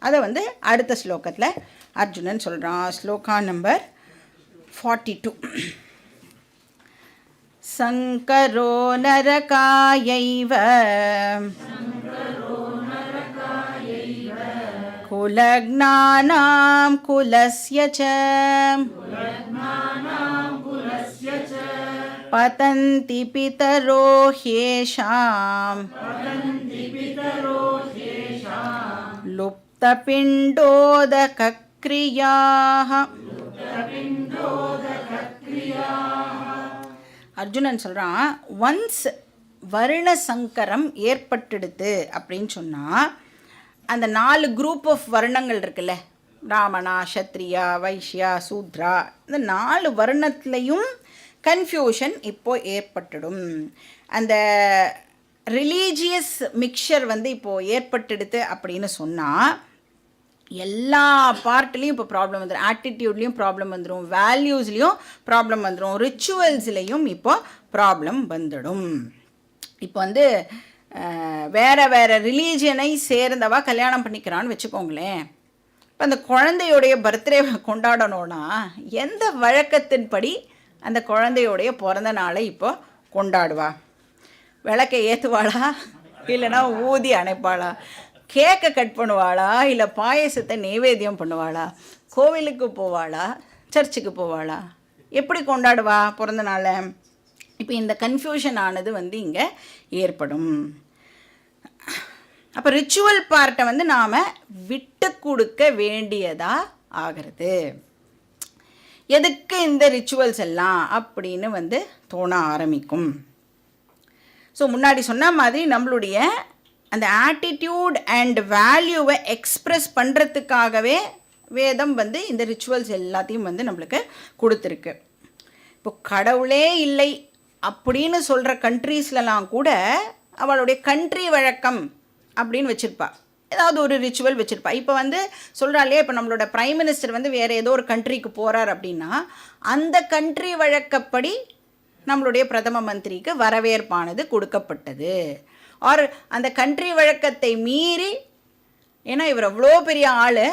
அதை வந்து அடுத்த ஸ்லோகத்தில் அர்ஜுனன் சொல்கிறான். ஸ்லோகா நம்பர் 42. சங்கரோ நரகாயைவ குலக்ஞானாம் குலஸ்ய ச பதந்தி பிதரோ ஹ்யேஷாம் லுப்தபிண்டோதக க்ரியாஹ. அர்ஜுனன் சொல்கிறான், ஒன்ஸ் வருண சங்கரம் ஏற்பட்டுடுது அப்படின்னு சொன்னால் அந்த 4 குரூப் ஆஃப் வர்ணங்கள் இருக்குல்ல, பிராமணா, சத்ரியா, வைஷ்யா, சூத்ரா, இந்த 4 வர்ணத்துலேயும் கன்ஃபியூஷன் இப்போது ஏற்பட்டுடும். அந்த ரிலீஜியஸ் மிக்சர் வந்து இப்போது ஏற்பட்டுடுது அப்படின்னு சொன்னால் எல்லா பார்ட்லேயும் இப்போ ப்ராப்ளம் வந்துடும். ஆட்டிடியூட்லேயும் ப்ராப்ளம் வந்துடும், வேல்யூஸ்லேயும் ப்ராப்ளம் வந்துடும், ரிச்சுவல்ஸ்லேயும் இப்போ ப்ராப்ளம் வந்துடும். இப்போ வந்து வேறு வேறு ரிலீஜியனை சேர்ந்தவா கல்யாணம் பண்ணிக்கிறான்னு வச்சுக்கோங்களேன். இப்போ அந்த குழந்தையோடைய பர்த்டே கொண்டாடணும்னா எந்த வழக்கத்தின்படி அந்த குழந்தையோடைய பிறந்த நாளை இப்போ கொண்டாடுவா? விளக்கை ஏற்றுவாளா, இல்லைனா ஊதி அணைப்பாளா, கேக்கை கட் பண்ணுவாளா, இல்லை பாயசத்தை நைவேத்தியம் பண்ணுவாளா, கோவிலுக்கு போவாளா, சர்ச்சுக்கு போவாளா, எப்படி கொண்டாடுவா பிறந்த நாளை? இப்போ இந்த கன்ஃபியூஷன் ஆனது வந்து இங்கே ஏற்படும். அப்போ ரிச்சுவல் பார்ட்டை வந்து நாம் விட்டு கொடுக்க வேண்டியதாக ஆகிறது. எதுக்கு இந்த ரிச்சுவல்ஸ் எல்லாம் அப்படின்னு வந்து தோண ஆரம்பிக்கும். ஸோ முன்னாடி சொன்ன மாதிரி நம்மளுடைய அந்த ஆட்டிடியூட் அண்ட் வேல்யூவை எக்ஸ்ப்ரெஸ் பண்ணுறதுக்காகவே வேதம் வந்து இந்த ரிச்சுவல்ஸ் எல்லாத்தையும் வந்து நம்மளுக்கு கொடுத்துருக்கு. இப்போ கடவுளே இல்லை அப்படின்னு சொல்கிற கண்ட்ரீஸ்லலாம் கூட அவளுடைய கண்ட்ரி வழக்கம் அப்படின்னு வச்சுருப்பா, ஏதாவது ஒரு ரிச்சுவல் வச்சுருப்பா. இப்போ வந்து சொல்கிறாலே, இப்போ நம்மளோட ப்ரைம் மினிஸ்டர் வந்து வேறு ஏதோ ஒரு கண்ட்ரிக்கு போகிறார் அப்படின்னா அந்த கண்ட்ரி வழக்கப்படி நம்மளுடைய பிரதம மந்திரிக்கு வரவேற்பானது கொடுக்கப்பட்டது. ஆர் அந்த கண்ட்ரி வழக்கத்தை மீறி, ஏன்னா இவர் அவ்வளோ பெரிய ஆள்,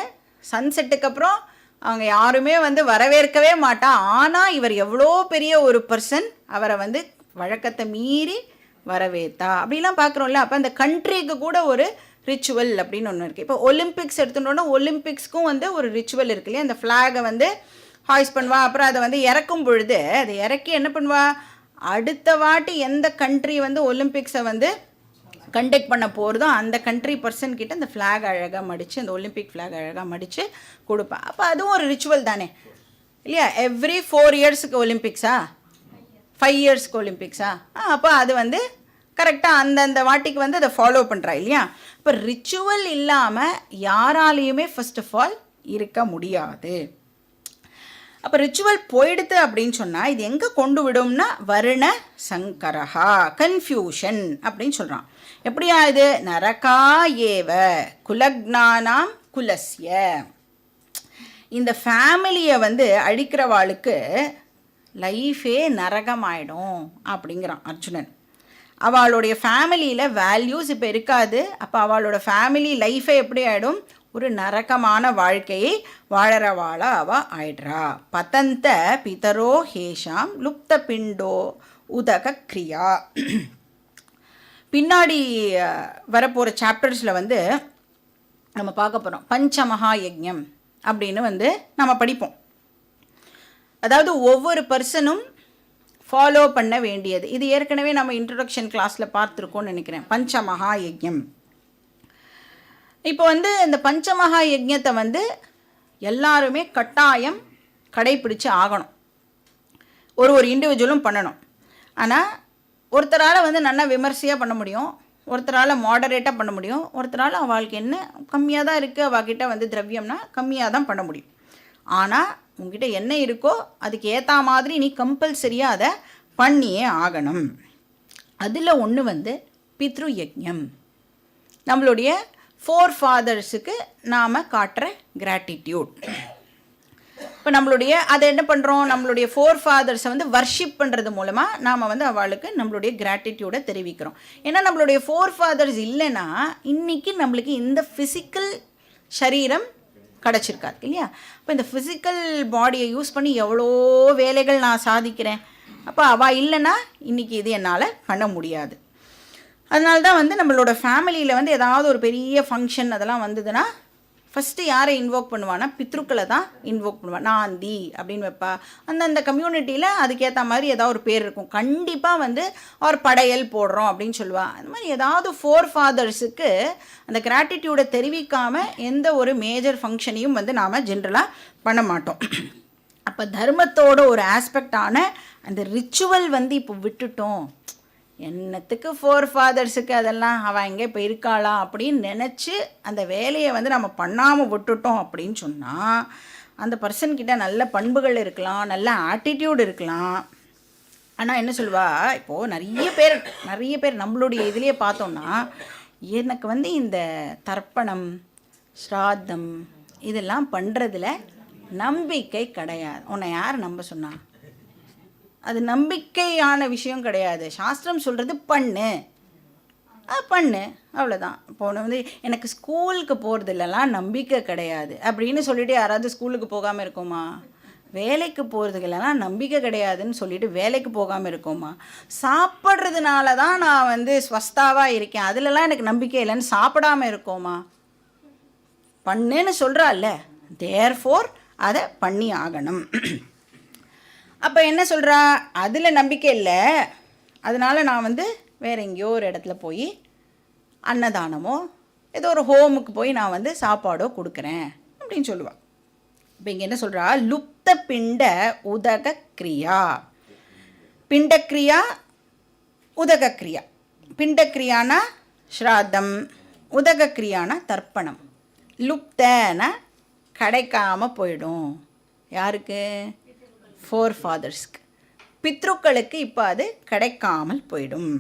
சன்செட்டுக்கு அப்புறம் அவங்க யாருமே வந்து வரவேற்கவே மாட்டா, ஆனால் இவர் எவ்வளோ பெரிய ஒரு பர்சன், அவரை வந்து வழக்கத்தை மீறி வரவேற்றா அப்படிலாம் பார்க்குறோம்ல. அப்போ அந்த கண்ட்ரிக்கு கூட ஒரு ரிச்சுவல் அப்படின்னு ஒன்று இருக்குது. இப்போ ஒலிம்பிக்ஸ் எடுத்துட்டோன்னா ஒலிம்பிக்ஸ்க்கும் வந்து ஒரு ரிச்சுவல் இருக்கு இல்லையா? அந்த ஃப்ளாகை வந்து ஹாய்ஸ் பண்ணுவா, அப்புறம் அதை வந்து இறக்கும் பொழுது அதை இறக்கி என்ன பண்ணுவா, அடுத்த வாட்டி எந்த கண்ட்ரி வந்து ஒலிம்பிக்ஸை வந்து கண்டக்ட் பண்ண போகிறதும் அந்த கண்ட்ரி பர்சன் கிட்ட அந்த ஃப்ளாக் அழகாக மடித்து அந்த ஒலிம்பிக் ஃப்ளாக் அழகாக மடித்து கொடுப்பேன். அப்போ அதுவும் ஒரு ரிச்சுவல் தானே இல்லையா? எவ்ரி 4 இயர்ஸுக்கு ஒலிம்பிக்ஸா, 5 இயர்ஸ்க்கு ஒலிம்பிக்ஸா? அப்போ அது வந்து கரெக்டாக அந்தந்த வாட்டிக்கு வந்து அதை ஃபாலோ பண்ணுறா இல்லையா? இப்போ ரிச்சுவல் இல்லாமல் யாராலையுமே ஃபர்ஸ்ட் ஆஃப் ஆல் இருக்க முடியாது. அப்போ ரிச்சுவல் போயிடுது அப்படின்னு சொன்னால் இது எங்கே கொண்டு விடும்னா வருண சங்கரஹா, கன்ஃபியூஷன் அப்படின்னு சொல்கிறான். எப்படியா இது? நரகா ஏவ குலக்னானாம் குலஸ்ய. இந்த ஃபேமிலியை வந்து அழிக்கிறவாளுக்கு லைஃபே நரகமாயிடும் அப்படிங்கிறான் அர்ஜுனன். அவளுடைய ஃபேமிலியில் வேல்யூஸ் இப்போ இருக்காது. அப்போ அவளோட ஃபேமிலி லைஃபே எப்படி ஆகிடும்? ஒரு நரகமான வாழ்க்கையை வாழறவாளா அவள் ஆயிடுறா. பதந்த பிதரோ ஹேஷாம் லுப்த பிண்டோ உதக கிரியா. பின்னாடி வரப்போகிற சாப்டர்ஸில் வந்து நம்ம பார்க்க போகிறோம் பஞ்சமகா யஜ்ஞம் அப்படின்னு வந்து நம்ம படிப்போம். அதாவது ஒவ்வொரு பர்சனும் ஃபாலோ பண்ண வேண்டியது. இது ஏற்கனவே நம்ம இன்ட்ரடக்ஷன் கிளாஸில் பார்த்துருக்கோம்னு நினைக்கிறேன். பஞ்சமகா யஜ்ஞம். இப்போ வந்து இந்த பஞ்சமகா யஜ்ஞத்தை வந்து எல்லாருமே கட்டாயம் கடைப்பிடிச்சு ஆகணும். ஒரு இண்டிவிஜுவலும் பண்ணணும். ஆனால் ஒருத்தரால் வந்து நல்லா விமர்சையாக பண்ண முடியும், ஒருத்தரால் மாடரேட்டாக பண்ண முடியும், ஒருத்தரால் அவளுக்கு என்ன கம்மியாக தான் இருக்குது, அவகிட்ட வந்து திரவியம்னா கம்மியாக தான் பண்ண முடியும். ஆனால் உங்ககிட்ட என்ன இருக்கோ அதுக்கு ஏற்ற மாதிரி நீ கம்பல்சரியாக அதை பண்ணியே ஆகணும். அதில் ஒன்று வந்து பித்ரு யஜ்ஞம். நம்மளுடைய ஃபோர் ஃபாதர்ஸுக்கு நாம் காட்டுற கிராட்டிடியூட். இப்போ நம்மளுடைய அதை என்ன பண்ணுறோம்? நம்மளுடைய ஃபோர் ஃபாதர்ஸை வந்து வர்ஷிப் பண்ணுறது மூலமாக நாம் வந்து அவளுக்கு நம்மளுடைய கிராட்டிடியூடை தெரிவிக்கிறோம். ஏன்னா நம்மளுடைய ஃபோர் ஃபாதர்ஸ் இல்லைன்னா இன்றைக்கி நம்மளுக்கு இந்த ஃபிசிக்கல் சரீரம் கிடச்சிருக்காது இல்லையா? இப்போ இந்த ஃபிசிக்கல் பாடியை யூஸ் பண்ணி எவ்வளோ வேலைகள் நான் சாதிக்கிறேன். அப்போ அவள் இல்லைன்னா இன்றைக்கி இது என்னால் பண்ண முடியாது. அதனால தான் வந்து நம்மளோட ஃபேமிலியில் வந்து ஏதாவது ஒரு பெரிய ஃபங்க்ஷன் அதெல்லாம் வந்ததுன்னா ஃபஸ்ட்டு யாரை இன்வோக் பண்ணுவான்னா பித்ருக்களை தான் இன்வோக் பண்ணுவாள். நாந்தி அப்படின்னு வைப்பா. அந்தந்த கம்யூனிட்டியில் அதுக்கேற்ற மாதிரி ஏதாவது ஒரு பேர் இருக்கும். கண்டிப்பாக வந்து ஒரு படையல் போடுறோம் அப்படின்னு சொல்லுவாள். அந்த மாதிரி ஏதாவது ஃபோர் ஃபாதர்ஸுக்கு அந்த கிராட்டிடியூடை தெரிவிக்காமல் எந்த ஒரு மேஜர் ஃபங்க்ஷனையும் வந்து நாம் ஜென்ரலாக பண்ண மாட்டோம். அப்போ தர்மத்தோட ஒரு ஆஸ்பெக்டான அந்த ரிச்சுவல் வந்து இப்போ விட்டுட்டோம். என்னத்துக்கு ஃபோர் ஃபாதர்ஸுக்கு அதெல்லாம் அவள் எங்கே இப்போ இருக்காளா அப்படின்னு நினச்சி அந்த வேலையை வந்து நம்ம பண்ணாமல் விட்டுட்டோம் அப்படின்னு சொன்னால் அந்த பர்சன்கிட்ட நல்ல பண்புகள் இருக்கலாம், நல்ல ஆட்டிடியூட் இருக்கலாம். ஆனால் என்ன சொல்லுவா, இப்போது நிறைய பேர் நம்மளுடைய இதுலேயே பார்த்தோன்னா எனக்கு வந்து இந்த தர்ப்பணம் ஸ்ராத்தம் இதெல்லாம் பண்ணுறதுல நம்பிக்கை கிடையாது. உன்னை யார் நம்ப சொன்னா? அது நம்பிக்கையான விஷயம் கிடையாது. சாஸ்திரம் சொல்கிறது பண்ணு அவ்வளோதான். இப்போ ஒன்று வந்து எனக்கு ஸ்கூலுக்கு போகிறதுலலாம் நம்பிக்கை கிடையாது அப்படின்னு சொல்லிவிட்டு யாராவது ஸ்கூலுக்கு போகாமல் இருக்கோமா? வேலைக்கு போகிறதுக்கெல்லாம் நம்பிக்கை கிடையாதுன்னு சொல்லிவிட்டு வேலைக்கு போகாமல் இருக்கோமா? சாப்பிட்றதுனால தான் நான் வந்து ஸ்வஸ்தாவாக இருக்கேன், அதிலலாம் எனக்கு நம்பிக்கை இல்லைன்னு சாப்பிடாமல் இருக்கோமா? பண்ணுன்னு சொல்கிறாள்ல, தேர்ஃபோர் அதை பண்ணி ஆகணும். அப்போ என்ன சொல்கிறா? அதில் நம்பிக்கை இல்லை, அதனால் நான் வந்து வேறு எங்கேயோ ஒரு இடத்துல போய் அன்னதானமோ ஏதோ ஒரு ஹோமுக்கு போய் நான் வந்து சாப்பாடோ கொடுக்குறேன் அப்படின்னு சொல்லுவாள். இப்போ இங்கே என்ன சொல்கிறா? லுப்த பிண்ட உதக கிரியா. பிண்டக்ரியா உதகக்ரியா. பிண்டக்ரியானா ஸ்ராத்தம், உதகக்ரியானா தர்ப்பணம். லுப்தன கிடைக்காமல் போயிடும். யாருக்கு? ஃபோர் ஃபாதர்ஸ்க்கு. பித்ருக்களுக்கு இப்போ அது கிடைக்காமல் போயிடும்.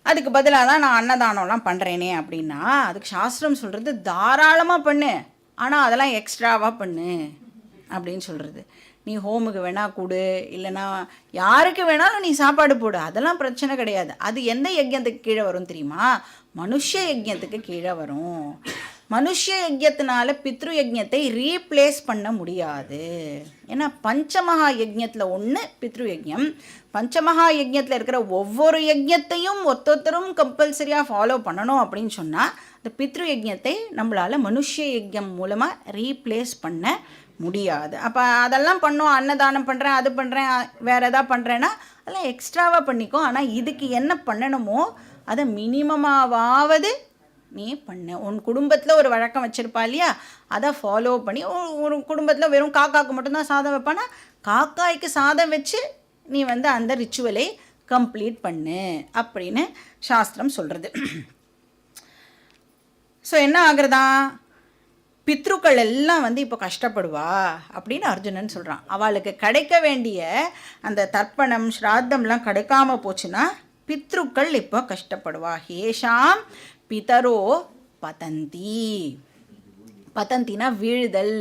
அதுக்கு பதிலாக தான் நான் அன்னதானம்லாம் பண்ணுறேனே அப்படின்னா அதுக்கு சாஸ்திரம் சொல்கிறது தாராளமாக பண்ணு, ஆனால் அதெல்லாம் எக்ஸ்ட்ராவாக பண்ணு அப்படின்னு சொல்கிறது. நீ ஹோமுக்கு வேணால் கொடு, இல்லைனா யாருக்கு வேணாலும் நீ சாப்பாடு போடு, அதெல்லாம் பிரச்சனை கிடையாது. அது எந்த யஜ்ஞத்துக்கு கீழே வரும் தெரியுமா? மனுஷ யஜ்ஞத்துக்கு கீழே வரும். மனுஷ யஜ்ஞத்தினால பித்ரு யஜ்ஞத்தை ரீப்ளேஸ் பண்ண முடியாது. ஏன்னா பஞ்சமகா யஜ்ஞத்தில் ஒன்று பித்ரு யஜ்ஞம். பஞ்சமகா யஜ்ஞத்தில் இருக்கிற ஒவ்வொரு யஜ்ஞத்தையும் ஒருத்தரும் கம்பல்சரியாக ஃபாலோ பண்ணணும் அப்படின்னு சொன்னால் இந்த பித்ரு யஜ்ஞத்தை நம்மளால் மனுஷ யஜ்ஞம் மூலமாக ரீப்ளேஸ் பண்ண முடியாது. அப்போ அதெல்லாம் பண்ணோம், அன்னதானம் பண்ணுறேன், அது பண்ணுறேன், வேறு எதாவது பண்ணுறேன்னா அதெல்லாம் எக்ஸ்ட்ராவாக பண்ணிக்கோ. ஆனால் இதுக்கு என்ன பண்ணணுமோ அதை மினிமமாவது நீ பண்ணு. உன் குடும்பத்தில் ஒரு வழக்கம் வச்சுருப்பா இல்லையா, அதை ஃபாலோ பண்ணி. ஒரு குடும்பத்தில் வெறும் காக்காவுக்கு மட்டும்தான் சாதம் வைப்பானா, காக்காய்க்கு சாதம் வச்சு நீ வந்து அந்த ரிச்சுவலை கம்ப்ளீட் பண்ணு அப்படின்னு சாஸ்திரம் சொல்கிறது. ஸோ என்ன ஆகுறதா, பித்ருக்கள் எல்லாம் வந்து இப்போ கஷ்டப்படுவா அப்படின்னு அர்ஜுனன் சொல்கிறான். அவளுக்கு கிடைக்க வேண்டிய அந்த தர்ப்பணம் ஸ்ராத்தம்லாம் கிடைக்காம போச்சுன்னா பித்ருக்கள் இப்போ கஷ்டப்படுவா. ஹேஷாம் பிதரோ பதந்தி. பதந்தினா வீழ்தல்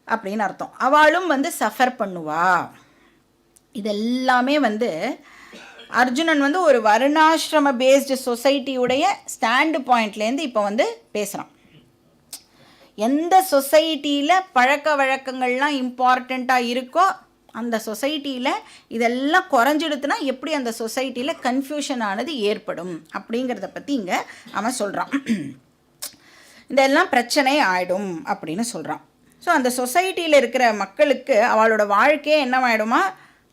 அப்படின்னு அர்த்தம். அவளும் வந்து சஃபர் பண்ணுவா. இதெல்லாமே வந்து அர்ஜுனன் வந்து ஒரு வருணாசிரம பேஸ்டு சொசைட்டியுடைய ஸ்டாண்டு பாயிண்ட்லேருந்து இப்போ வந்து பேசுகிறான். எந்த சொசைட்டியில் பழக்க வழக்கங்கள்லாம் இம்பார்ட்டண்ட்டாக இருக்கோ அந்த சொசைட்டியில் இதெல்லாம் குறைஞ்சிடுத்துனா எப்படி அந்த சொசைட்டியில் கன்ஃபியூஷன் ஆனது ஏற்படும் அப்படிங்கிறத பற்றி இங்கே அவன் சொல்கிறான். இதெல்லாம் பிரச்சனை ஆகிடும் அப்படின்னு சொல்கிறான். ஸோ அந்த சொசைட்டியில் இருக்கிற மக்களுக்கு அவளோட வாழ்க்கையே என்னவாயிடுமா,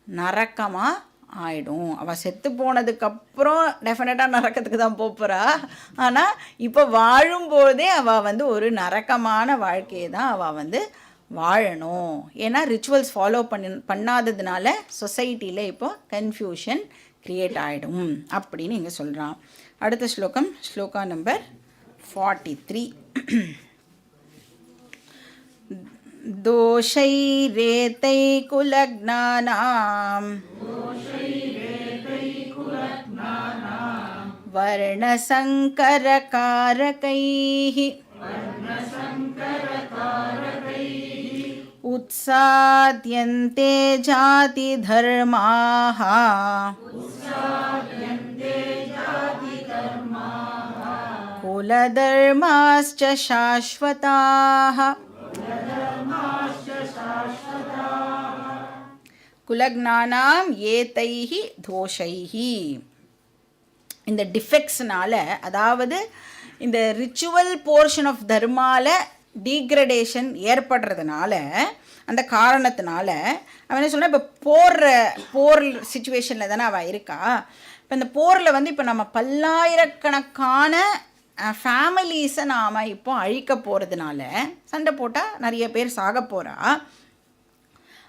நரக்கமாக ஆகிடும். அவள் செத்து போனதுக்கப்புறம் டெஃபினட்டாக நரக்கத்துக்கு தான் போகிறா. ஆனால் இப்போ வாழும்போதே அவள் வந்து ஒரு நரக்கமான வாழ்க்கையை தான் அவள் வந்து வாழணும். ஏன்னா ரிச்சுவல்ஸ் ஃபாலோ பண்ணாததுனால சொசைட்டியில் இப்போ கன்ஃபியூஷன் க்ரியேட் ஆகிடும் அப்படின்னு இங்கே சொல்கிறான். அடுத்த ஸ்லோகம், ஸ்லோகா நம்பர் 43. दोषैरेतैकुलग्नानां वर्णसङ्करकारकैः उत्साद्यन्ते जातिधर्माः कुलधर्माश्च शाश्वताः. குலக்னானாம் ஏதைஹி தோஷைஹி. இந்த டிஃபெக்ட்ஸ்னால, அதாவது இந்த ரிச்சுவல் போர்ஷன் ஆஃப் தர்மால டீக்ரடேஷன் ஏற்படுறதுனால, அந்த காரணத்தினால அவன் என்ன சொன்னால், இப்போ போர் சுச்சுவேஷனில் தானே அவள் இருக்கா. இப்போ இந்த போரில் வந்து இப்போ நம்ம பல்லாயிரக்கணக்கான ஃபேமிலிஸை நாம் இப்போ அழிக்க போகிறதுனால, சண்டை போட்டால் நிறைய பேர் சாக போகிறா.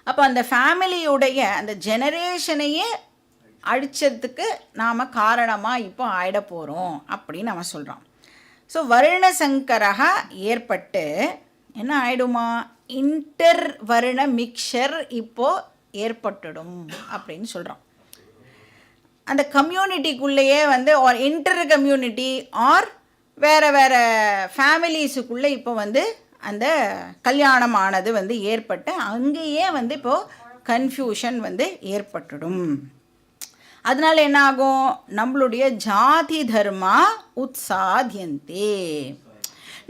அப்போ அந்த ஃபேமிலியுடைய அந்த ஜெனரேஷனையே அழிச்சதுக்கு நாம் காரணமாக இப்போ ஆயிட போகிறோம் அப்படின்னு அவன் சொல்கிறான். ஸோ வருண சங்கரகா ஏற்பட்டு என்ன ஆயிடுமா, இன்டர் வருண மிக்சர் இப்போது ஏற்பட்டுடும் அப்படின்னு சொல்கிறான். அந்த கம்யூனிட்டிக்குள்ளேயே வந்து ஆர் இன்டர் கம்யூனிட்டி ஆர் வேறு வேறு ஃபேமிலிஸுக்குள்ளே இப்போ வந்து அந்த கல்யாணமானது வந்து ஏற்பட்டு அங்கேயே வந்து இப்போது கன்ஃபியூஷன் வந்து ஏற்பட்டுடும். அதனால என்ன ஆகும், நம்மளுடைய ஜாதி தர்மா உத்சாத்யந்தே,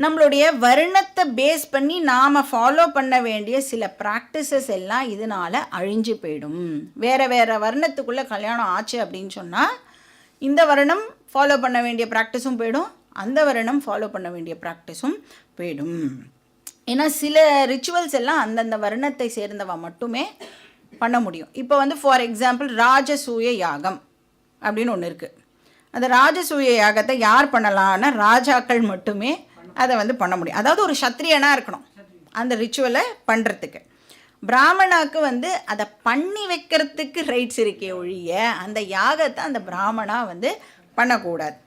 நம்மளுடைய வருணத்தை பேஸ் பண்ணி நாம் ஃபாலோ பண்ண வேண்டிய சில ப்ராக்டிசஸ் எல்லாம் இதனால் அழிஞ்சு போயிடும். வேறு வேறு வருணத்துக்குள்ளே கல்யாணம் ஆச்சு அப்படின்னு சொன்னால் இந்த வருணம் ஃபாலோ பண்ண வேண்டிய ப்ராக்டிஸும் போயிடும், அந்த வருணம் ஃபாலோ பண்ண வேண்டிய ப்ராக்டிஸும் போயிடும். ஏன்னா சில ரிச்சுவல்ஸ் எல்லாம் அந்தந்த வருணத்தை சேர்ந்தவ மட்டுமே பண்ண முடியும். இப்போ வந்து ஃபார் எக்ஸாம்பிள் ராஜசூய யாகம் அப்படின்னு ஒன்று இருக்குது. அந்த ராஜசூய யாகத்தை யார் பண்ணலான்னா ராஜாக்கள் மட்டுமே அதை வந்து பண்ண முடியும். அதாவது ஒரு சத்திரியனாக இருக்கணும் அந்த ரிச்சுவலை பண்ணுறதுக்கு. பிராமணாவுக்கு வந்து அதை பண்ணி வைக்கிறதுக்கு ரைட்ஸ் இருக்கே ஒழிய அந்த யாகத்தை அந்த பிராமணா வந்து பண்ணக்கூடாது.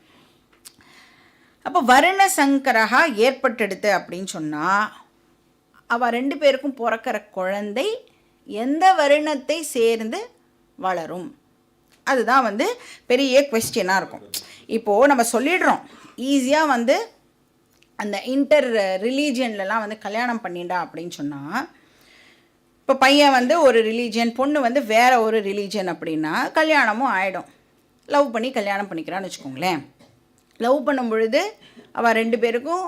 அப்போ வருண சங்கரகா ஏற்பட்டெடுத்து அப்படின்னு சொன்னால் அவள் 2 பேருக்கும் பிறக்கிற குழந்தை எந்த வருணத்தை சேர்ந்து வளரும், அதுதான் வந்து பெரிய கொஸ்டினாக இருக்கும். இப்போது நம்ம சொல்லிடுறோம் ஈஸியாக வந்து அந்த இன்டர் ரிலீஜியன்லலாம் வந்து கல்யாணம் பண்ணிண்டா அப்படின்னு சொன்னால், இப்போ பையன் வந்து ஒரு ரிலீஜியன், பொண்ணு வந்து வேறு ஒரு ரிலீஜியன் அப்படின்னா கல்யாணமும் ஆகிடும். லவ் பண்ணி கல்யாணம் பண்ணிக்கிறான்னு வச்சுக்கோங்களேன். லவ் பண்ணும் பொழுது அவள் 2 பேருக்கும்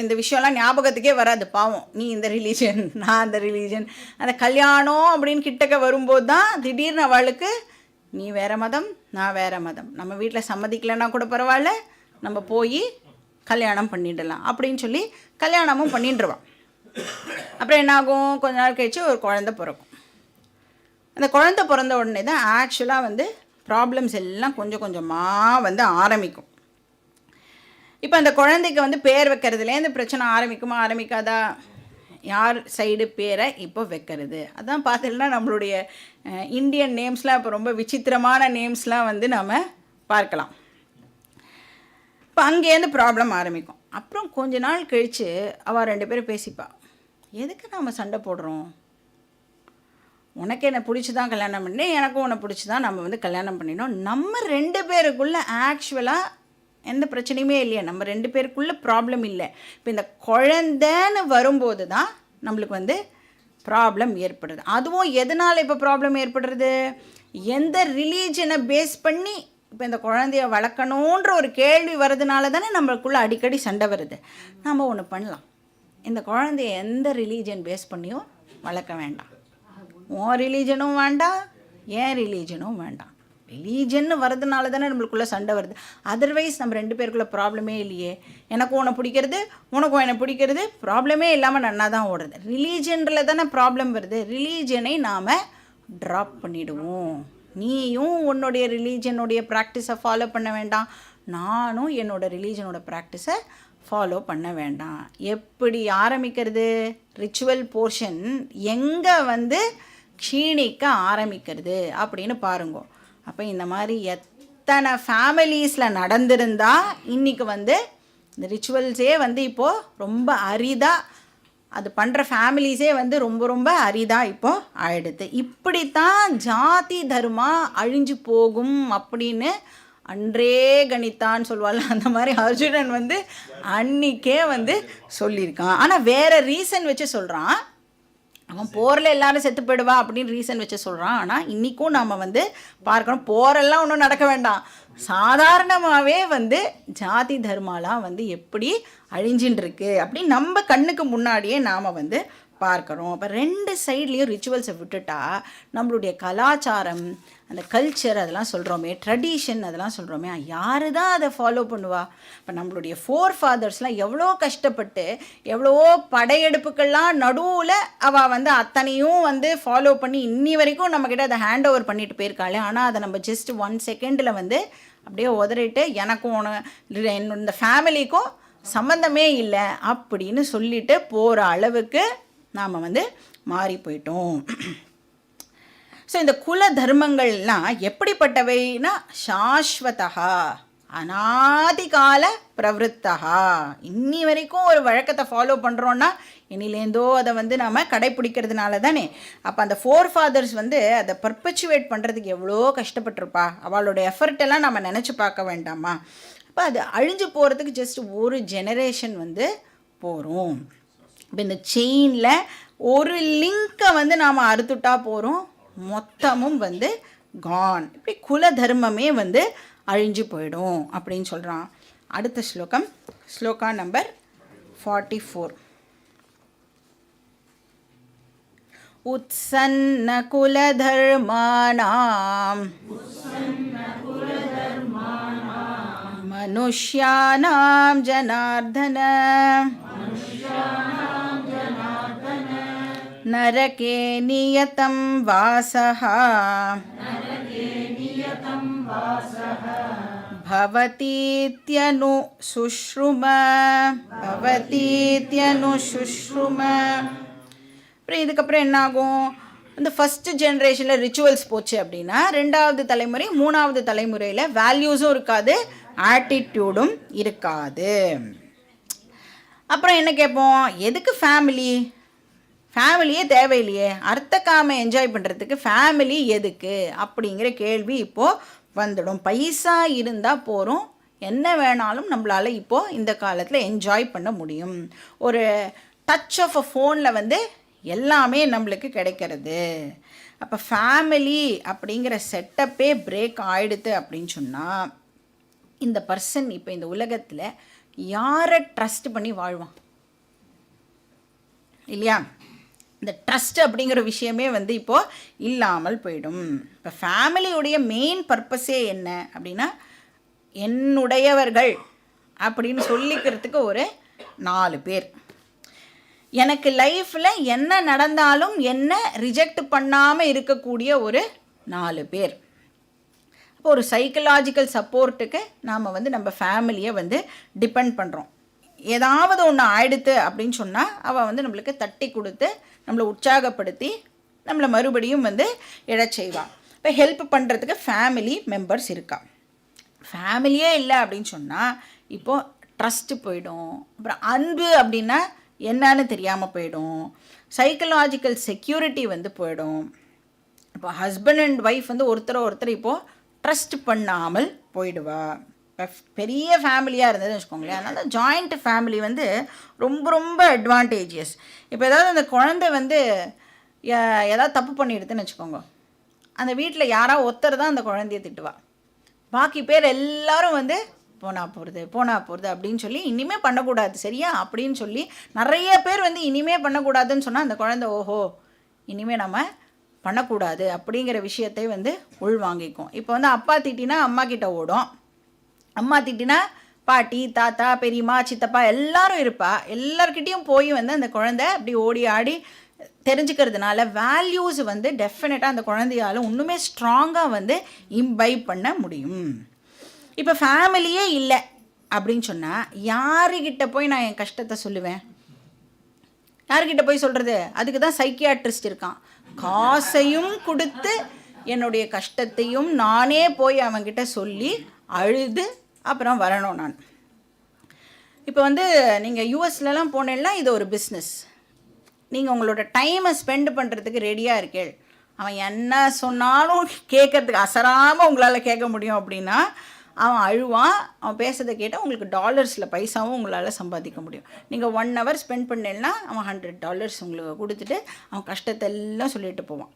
இந்த விஷயம்லாம் ஞாபகத்துக்கே வராது. பாவம், நீ இந்த ரிலீஜன் நான் அந்த ரிலீஜன். அந்த கல்யாணம் அப்படின்னு கிட்டக்க வரும்போது தான் திடீர்னு அவளுக்கு நீ வேறு மதம் நான் வேறு மதம், நம்ம வீட்டில் சம்மதிக்கலைன்னா கூட பரவாயில்ல, நம்ம போய் கல்யாணம் பண்ணிடலாம் அப்படின்னு சொல்லி கல்யாணமும் பண்ணிட்டுருவான். அப்புறம் என்னாகும், கொஞ்ச நாள் கழிச்சு ஒரு குழந்தை பிறக்கும். அந்த குழந்தை பிறந்த உடனே தான் ஆக்சுவலாக வந்து ப்ராப்ளம்ஸ் எல்லாம் கொஞ்சம் கொஞ்சமாக வந்து ஆரம்பிக்கும். இப்போ அந்த குழந்தைக்கு வந்து பேர் வைக்கிறதுலேருந்து பிரச்சனை ஆரம்பிக்குமா ஆரம்பிக்காதா? யார் சைடு பேரை இப்போ வைக்கிறது, அதான் பார்த்தீங்கன்னா நம்மளுடைய இந்தியன் நேம்ஸ்லாம் இப்போ ரொம்ப விசித்திரமான நேம்ஸ்லாம் வந்து நாம் பார்க்கலாம். இப்போ அங்கேருந்து ப்ராப்ளம் ஆரம்பிக்கும். அப்புறம் கொஞ்ச நாள் கழித்து அவள் 2 பேரும் பேசிப்பா, எதுக்கு நாம் சண்டை போடுறோம், உனக்கு என்னை பிடிச்சி தான் கல்யாணம் பண்ணேன், எனக்கும் உன்னை பிடிச்சி தான் நம்ம வந்து கல்யாணம் பண்ணினோம், நம்ம 2 பேருக்குள்ளே ஆக்சுவலாக எந்த பிரச்சனையுமே இல்லையா, நம்ம 2 பேருக்குள்ளே ப்ராப்ளம் இல்லை. இப்போ இந்த குழந்தைன்னு வரும்போது தான் நம்மளுக்கு வந்து ப்ராப்ளம் ஏற்படுறது. அதுவும் எதனால் இப்போ ப்ராப்ளம் ஏற்படுறது, எந்த ரிலீஜனை பேஸ் பண்ணி இப்போ இந்த குழந்தைய வளர்க்கணுன்ற ஒரு கேள்வி வர்றதுனால தானே நம்மளுக்குள்ளே அடிக்கடி சண்டை வருது. நம்ம ஒன்று பண்ணலாம், இந்த குழந்தைய எந்த ரிலீஜன் பேஸ் பண்ணியும் வளர்க்க வேண்டாம். உன் ரிலீஜனும் வேண்டாம், ஏன் ரிலீஜனும் வேண்டாம். ரிலீஜன்னு வரதுனால தானே நம்மளுக்குள்ளே சண்டை வருது. அதர்வைஸ் நம்ம 2 பேருக்குள்ளே ப்ராப்ளமே இல்லையே. எனக்கும் உன்னை பிடிக்கிறது, உனக்கும் என்னை பிடிக்கிறது, ப்ராப்ளமே இல்லாமல் நன்னா தான் ஓடுறது. ரிலீஜனில் தானே ப்ராப்ளம் வருது. ரிலீஜனை நாம் ட்ராப் பண்ணிவிடுவோம். நீயும் உன்னுடைய ரிலீஜனுடைய ப்ராக்டிஸை ஃபாலோ பண்ண வேண்டாம், நானும் என்னோடய ரிலீஜனோட ப்ராக்டிஸை ஃபாலோ பண்ண வேண்டாம். எப்படி ஆரம்பிக்கிறது, ரிச்சுவல் போர்ஷன் எங்கே வந்து க்ஷீணிக்க ஆரம்பிக்கிறது அப்படின்னு பாருங்க. அப்போ இந்த மாதிரி எத்தனை ஃபேமிலிஸில் நடந்திருந்தால் இன்றைக்கி வந்து இந்த ரிச்சுவல்ஸே வந்து இப்போது ரொம்ப அரிதாக, அது பண்ணுற ஃபேமிலிஸே வந்து ரொம்ப ரொம்ப அரிதாக இப்போது ஆயிடுது. இப்படித்தான் ஜாதி தர்மா அழிஞ்சு போகும் அப்படின்னு அன்றே கணித்தான்னு சொல்லுவாள். அந்த மாதிரி அர்ஜுனன் வந்து அன்றைக்கே வந்து சொல்லியிருக்கான். ஆனால் வேறு ரீசன் வச்சு சொல்கிறான். அவன் போரில் எல்லாரும் செத்து போயிடுவா அப்படின்னு ரீசன் வச்சு சொல்கிறான். ஆனால் இன்றைக்கும் நாம் வந்து பார்க்கணும், போரெல்லாம் ஒன்றும் நடக்க வேண்டாம், சாதாரணமாகவே வந்து ஜாதி தர்மாலாம் வந்து எப்படி அழிஞ்சின்னு இருக்கு அப்படின்னு நம்ம கண்ணுக்கு முன்னாடியே நாம் வந்து பார்க்குறோம். அப்போ 2 சைட்லேயும் ரிச்சுவல்ஸை விட்டுட்டா நம்மளுடைய கலாச்சாரம், அந்த கல்ச்சர் அதெல்லாம் சொல்கிறோமே, ட்ரெடிஷன் அதெல்லாம் சொல்கிறோமே, யார் தான் அதை ஃபாலோ பண்ணுவா? இப்போ நம்மளுடைய ஃபாதர்ஸ்லாம் எவ்வளோ கஷ்டப்பட்டு எவ்வளவோ படையெடுப்புக்கெல்லாம் நடுவில் அவள் வந்து அத்தனையும் வந்து ஃபாலோ பண்ணி இன்னி வரைக்கும் நம்மக்கிட்ட அதை ஹேண்ட் ஓவர் பண்ணிட்டு போயிருக்காளே. ஆனால் அதை நம்ம ஜஸ்ட் 1 செகண்டில் வந்து அப்படியே உதறிட்டு எனக்கும் இந்த ஃபேமிலிக்கும் சம்மந்தமே இல்லை அப்படின்னு சொல்லிட்டு போகிற அளவுக்கு நாம் வந்து மாறி போயிட்டோம். ஸோ இந்த குல தர்மங்கள்லாம் எப்படிப்பட்டவைனா சாஸ்வதா அநாதிகால பிரவருத்தா. இன்னி வரைக்கும் ஒரு வழக்கத்தை ஃபாலோ பண்ணுறோன்னா இனிலேருந்தோ அதை வந்து நாம் கடைப்பிடிக்கிறதுனால தானே. அப்போ அந்த ஃபாதர்ஸ் வந்து அதை பர்பச்சுவேட் பண்ணுறதுக்கு எவ்வளோ கஷ்டப்பட்டிருப்பா, அவளோட எஃபர்ட்டெல்லாம் நம்ம நினச்சி பார்க்க வேண்டாமா? அப்போ அது அழிஞ்சு போகிறதுக்கு ஜஸ்ட் ஒரு ஜெனரேஷன் வந்து போகிறோம். இப்போ இந்த செயினில் ஒரு லிங்கை வந்து நாம் அறுத்துட்டா போகிறோம், மொத்தமும் வந்து கான். இப்படி குல தர்மமே வந்து அழிஞ்சு போயிடும் அப்படின்னு சொல்கிறான். அடுத்த ஸ்லோகா நம்பர் 44. உத்சன்ன குலதர்மாணாம் மனுஷ்யானாம் ஜனார்தன நரகே நியதம் வாசஹ பவதீத்யனு சுஷ்ரும. அப்புறம் இதுக்கப்புறம் என்னாகும், இந்த ஃபஸ்ட்டு ஜென்ரேஷனில் ரிச்சுவல்ஸ் போச்சு அப்படின்னா 2வது தலைமுறை 3வது தலைமுறையில் வேல்யூஸும் இருக்காது, ஆட்டிடியூடும் இருக்காது. அப்புறம் என்ன கேட்போம், எதுக்கு ஃபேமிலியே தேவையில்லையே, அர்த்தக்காம என்ஜாய் பண்ணுறதுக்கு ஃபேமிலி எதுக்கு அப்படிங்கிற கேள்வி இப்போது வந்துடும். பைசா இருந்தால் போகிறோம், என்ன வேணாலும் நம்மளால் இப்போது இந்த காலத்தில் என்ஜாய் பண்ண முடியும். ஒரு டச் ஆஃப் அ ஃபோனில் வந்து எல்லாமே நம்மளுக்கு கிடைக்கிறது. அப்போ ஃபேமிலி அப்படிங்கிற செட்டப்பே பிரேக் ஆகிடுது அப்படின்னு சொன்னால் இந்த பர்சன் இப்போ இந்த உலகத்தில் யாரை ட்ரஸ்ட் பண்ணி வாழ்வான் இல்லையா? இந்த ட்ரஸ்ட் அப்படிங்கிற விஷயமே வந்து இப்போது இல்லாமல் போயிடும். இப்போ ஃபேமிலியுடைய மெயின் பர்பஸே என்ன அப்படின்னா, என்னுடையவர்கள் அப்படின்னு சொல்லிக்கிறதுக்கு ஒரு 4 பேர், எனக்கு லைஃப்பில் என்ன நடந்தாலும் என்ன ரிஜெக்ட் பண்ணாமல் இருக்கக்கூடிய ஒரு 4 பேர். ஒரு சைக்கலாஜிக்கல் சப்போர்ட்டுக்கு நாம் வந்து நம்ம ஃபேமிலியை வந்து டிபெண்ட் பண்ணுறோம். ஏதாவது ஒன்று ஆயிடுத்து அப்படின்னு சொன்னால் அவள் வந்து நம்மளுக்கு தட்டி கொடுத்து நம்மளை உற்சாகப்படுத்தி நம்மளை மறுபடியும் வந்து எழச் செய்வாள். இப்போ ஹெல்ப் பண்ணுறதுக்கு ஃபேமிலி மெம்பர்ஸ் இருக்கா. ஃபேமிலியே இல்லை அப்படின்னு சொன்னால் இப்போது ட்ரஸ்ட்டு போயிடும், அப்புறம் அன்பு அப்படின்னா என்னன்னு தெரியாமல் போயிடும், சைக்கலாஜிக்கல் செக்யூரிட்டி வந்து போயிடும். இப்போ ஹஸ்பண்ட் அண்ட் ஒய்ஃப் வந்து ஒருத்தர் இப்போது ட்ரஸ்ட் பண்ணாமல் போயிடுவா. இப்போ பெரிய ஃபேமிலியாக இருந்ததுன்னு வச்சுக்கோங்களேன். அதனால் ஜாயிண்ட் ஃபேமிலி வந்து ரொம்ப ரொம்ப அட்வான்டேஜியஸ். இப்போ ஏதாவது அந்த குழந்தை வந்து ஏதாவது தப்பு பண்ணிடுதுன்னு வச்சுக்கோங்க, அந்த வீட்டில் யாராவது ஒருத்தர் தான் அந்த குழந்தைய திட்டுவா. பாக்கி பேர் எல்லாரும் வந்து போனா போகிறது அப்படின்னு சொல்லி இனிமேல் பண்ணக்கூடாது சரியா அப்படின்னு சொல்லி நிறைய பேர் வந்து இனிமேல் பண்ணக்கூடாதுன்னு சொன்னால் அந்த குழந்தை ஓஹோ இனிமேல் நம்ம பண்ணக்கூடாது அப்படிங்கிற விஷயத்தை வந்து உள்வாங்கிக்கும். இப்போ வந்து அப்பா திட்டினா அம்மா கிட்ட ஓடும், அம்மா திட்டினா பாட்டி தாத்தா பெரியம்மா சித்தப்பா எல்லாரும் இருப்பா. எல்லார்கிட்டையும் போய் வந்து அந்த குழந்தை அப்படி ஓடி ஆடி தெரிஞ்சுக்கிறதுனால வேல்யூஸ் வந்து டெஃபினட்டாக அந்த குழந்தையால் இன்னுமே ஸ்ட்ராங்காக வந்து இம்பைப் பண்ண முடியும். இப்போ ஃபேமிலியே இல்லை அப்படின்னு சொன்னால் யாருக்கிட்ட போய் நான் என் கஷ்டத்தை சொல்லுவேன்? யாருக்கிட்ட போய் சொல்கிறது? அதுக்கு தான் சைக்கியாட்ரிஸ்ட் இருக்கான். காசையும் கொடுத்து என்னுடைய கஷ்டத்தையும் நானே போய் அவன்கிட்ட சொல்லி அழுது அப்புறம் வரணும் நான். இப்போ வந்து நீங்கள் யூஎஸ்லலாம் போனேன்னா இது ஒரு பிஸ்னஸ். நீங்கள் உங்களோட டைமை ஸ்பெண்ட் பண்ணுறதுக்கு ரெடியாக இருக்கேள். அவன் என்ன சொன்னாலும் கேட்கறதுக்கு அசராமல் உங்களால் கேட்க முடியும் அப்படின்னா அவன் அழுவான். அவன் பேசுறதை கேட்டால் உங்களுக்கு டாலர்ஸில் பைசாவும் உங்களால் சம்பாதிக்க முடியும். நீங்கள் 1 hour ஸ்பெண்ட் பண்ணேன்னா அவன் $100 உங்களுக்கு கொடுத்துட்டு அவன் கஷ்டத்தை எல்லாம் சொல்லிட்டு போவான்.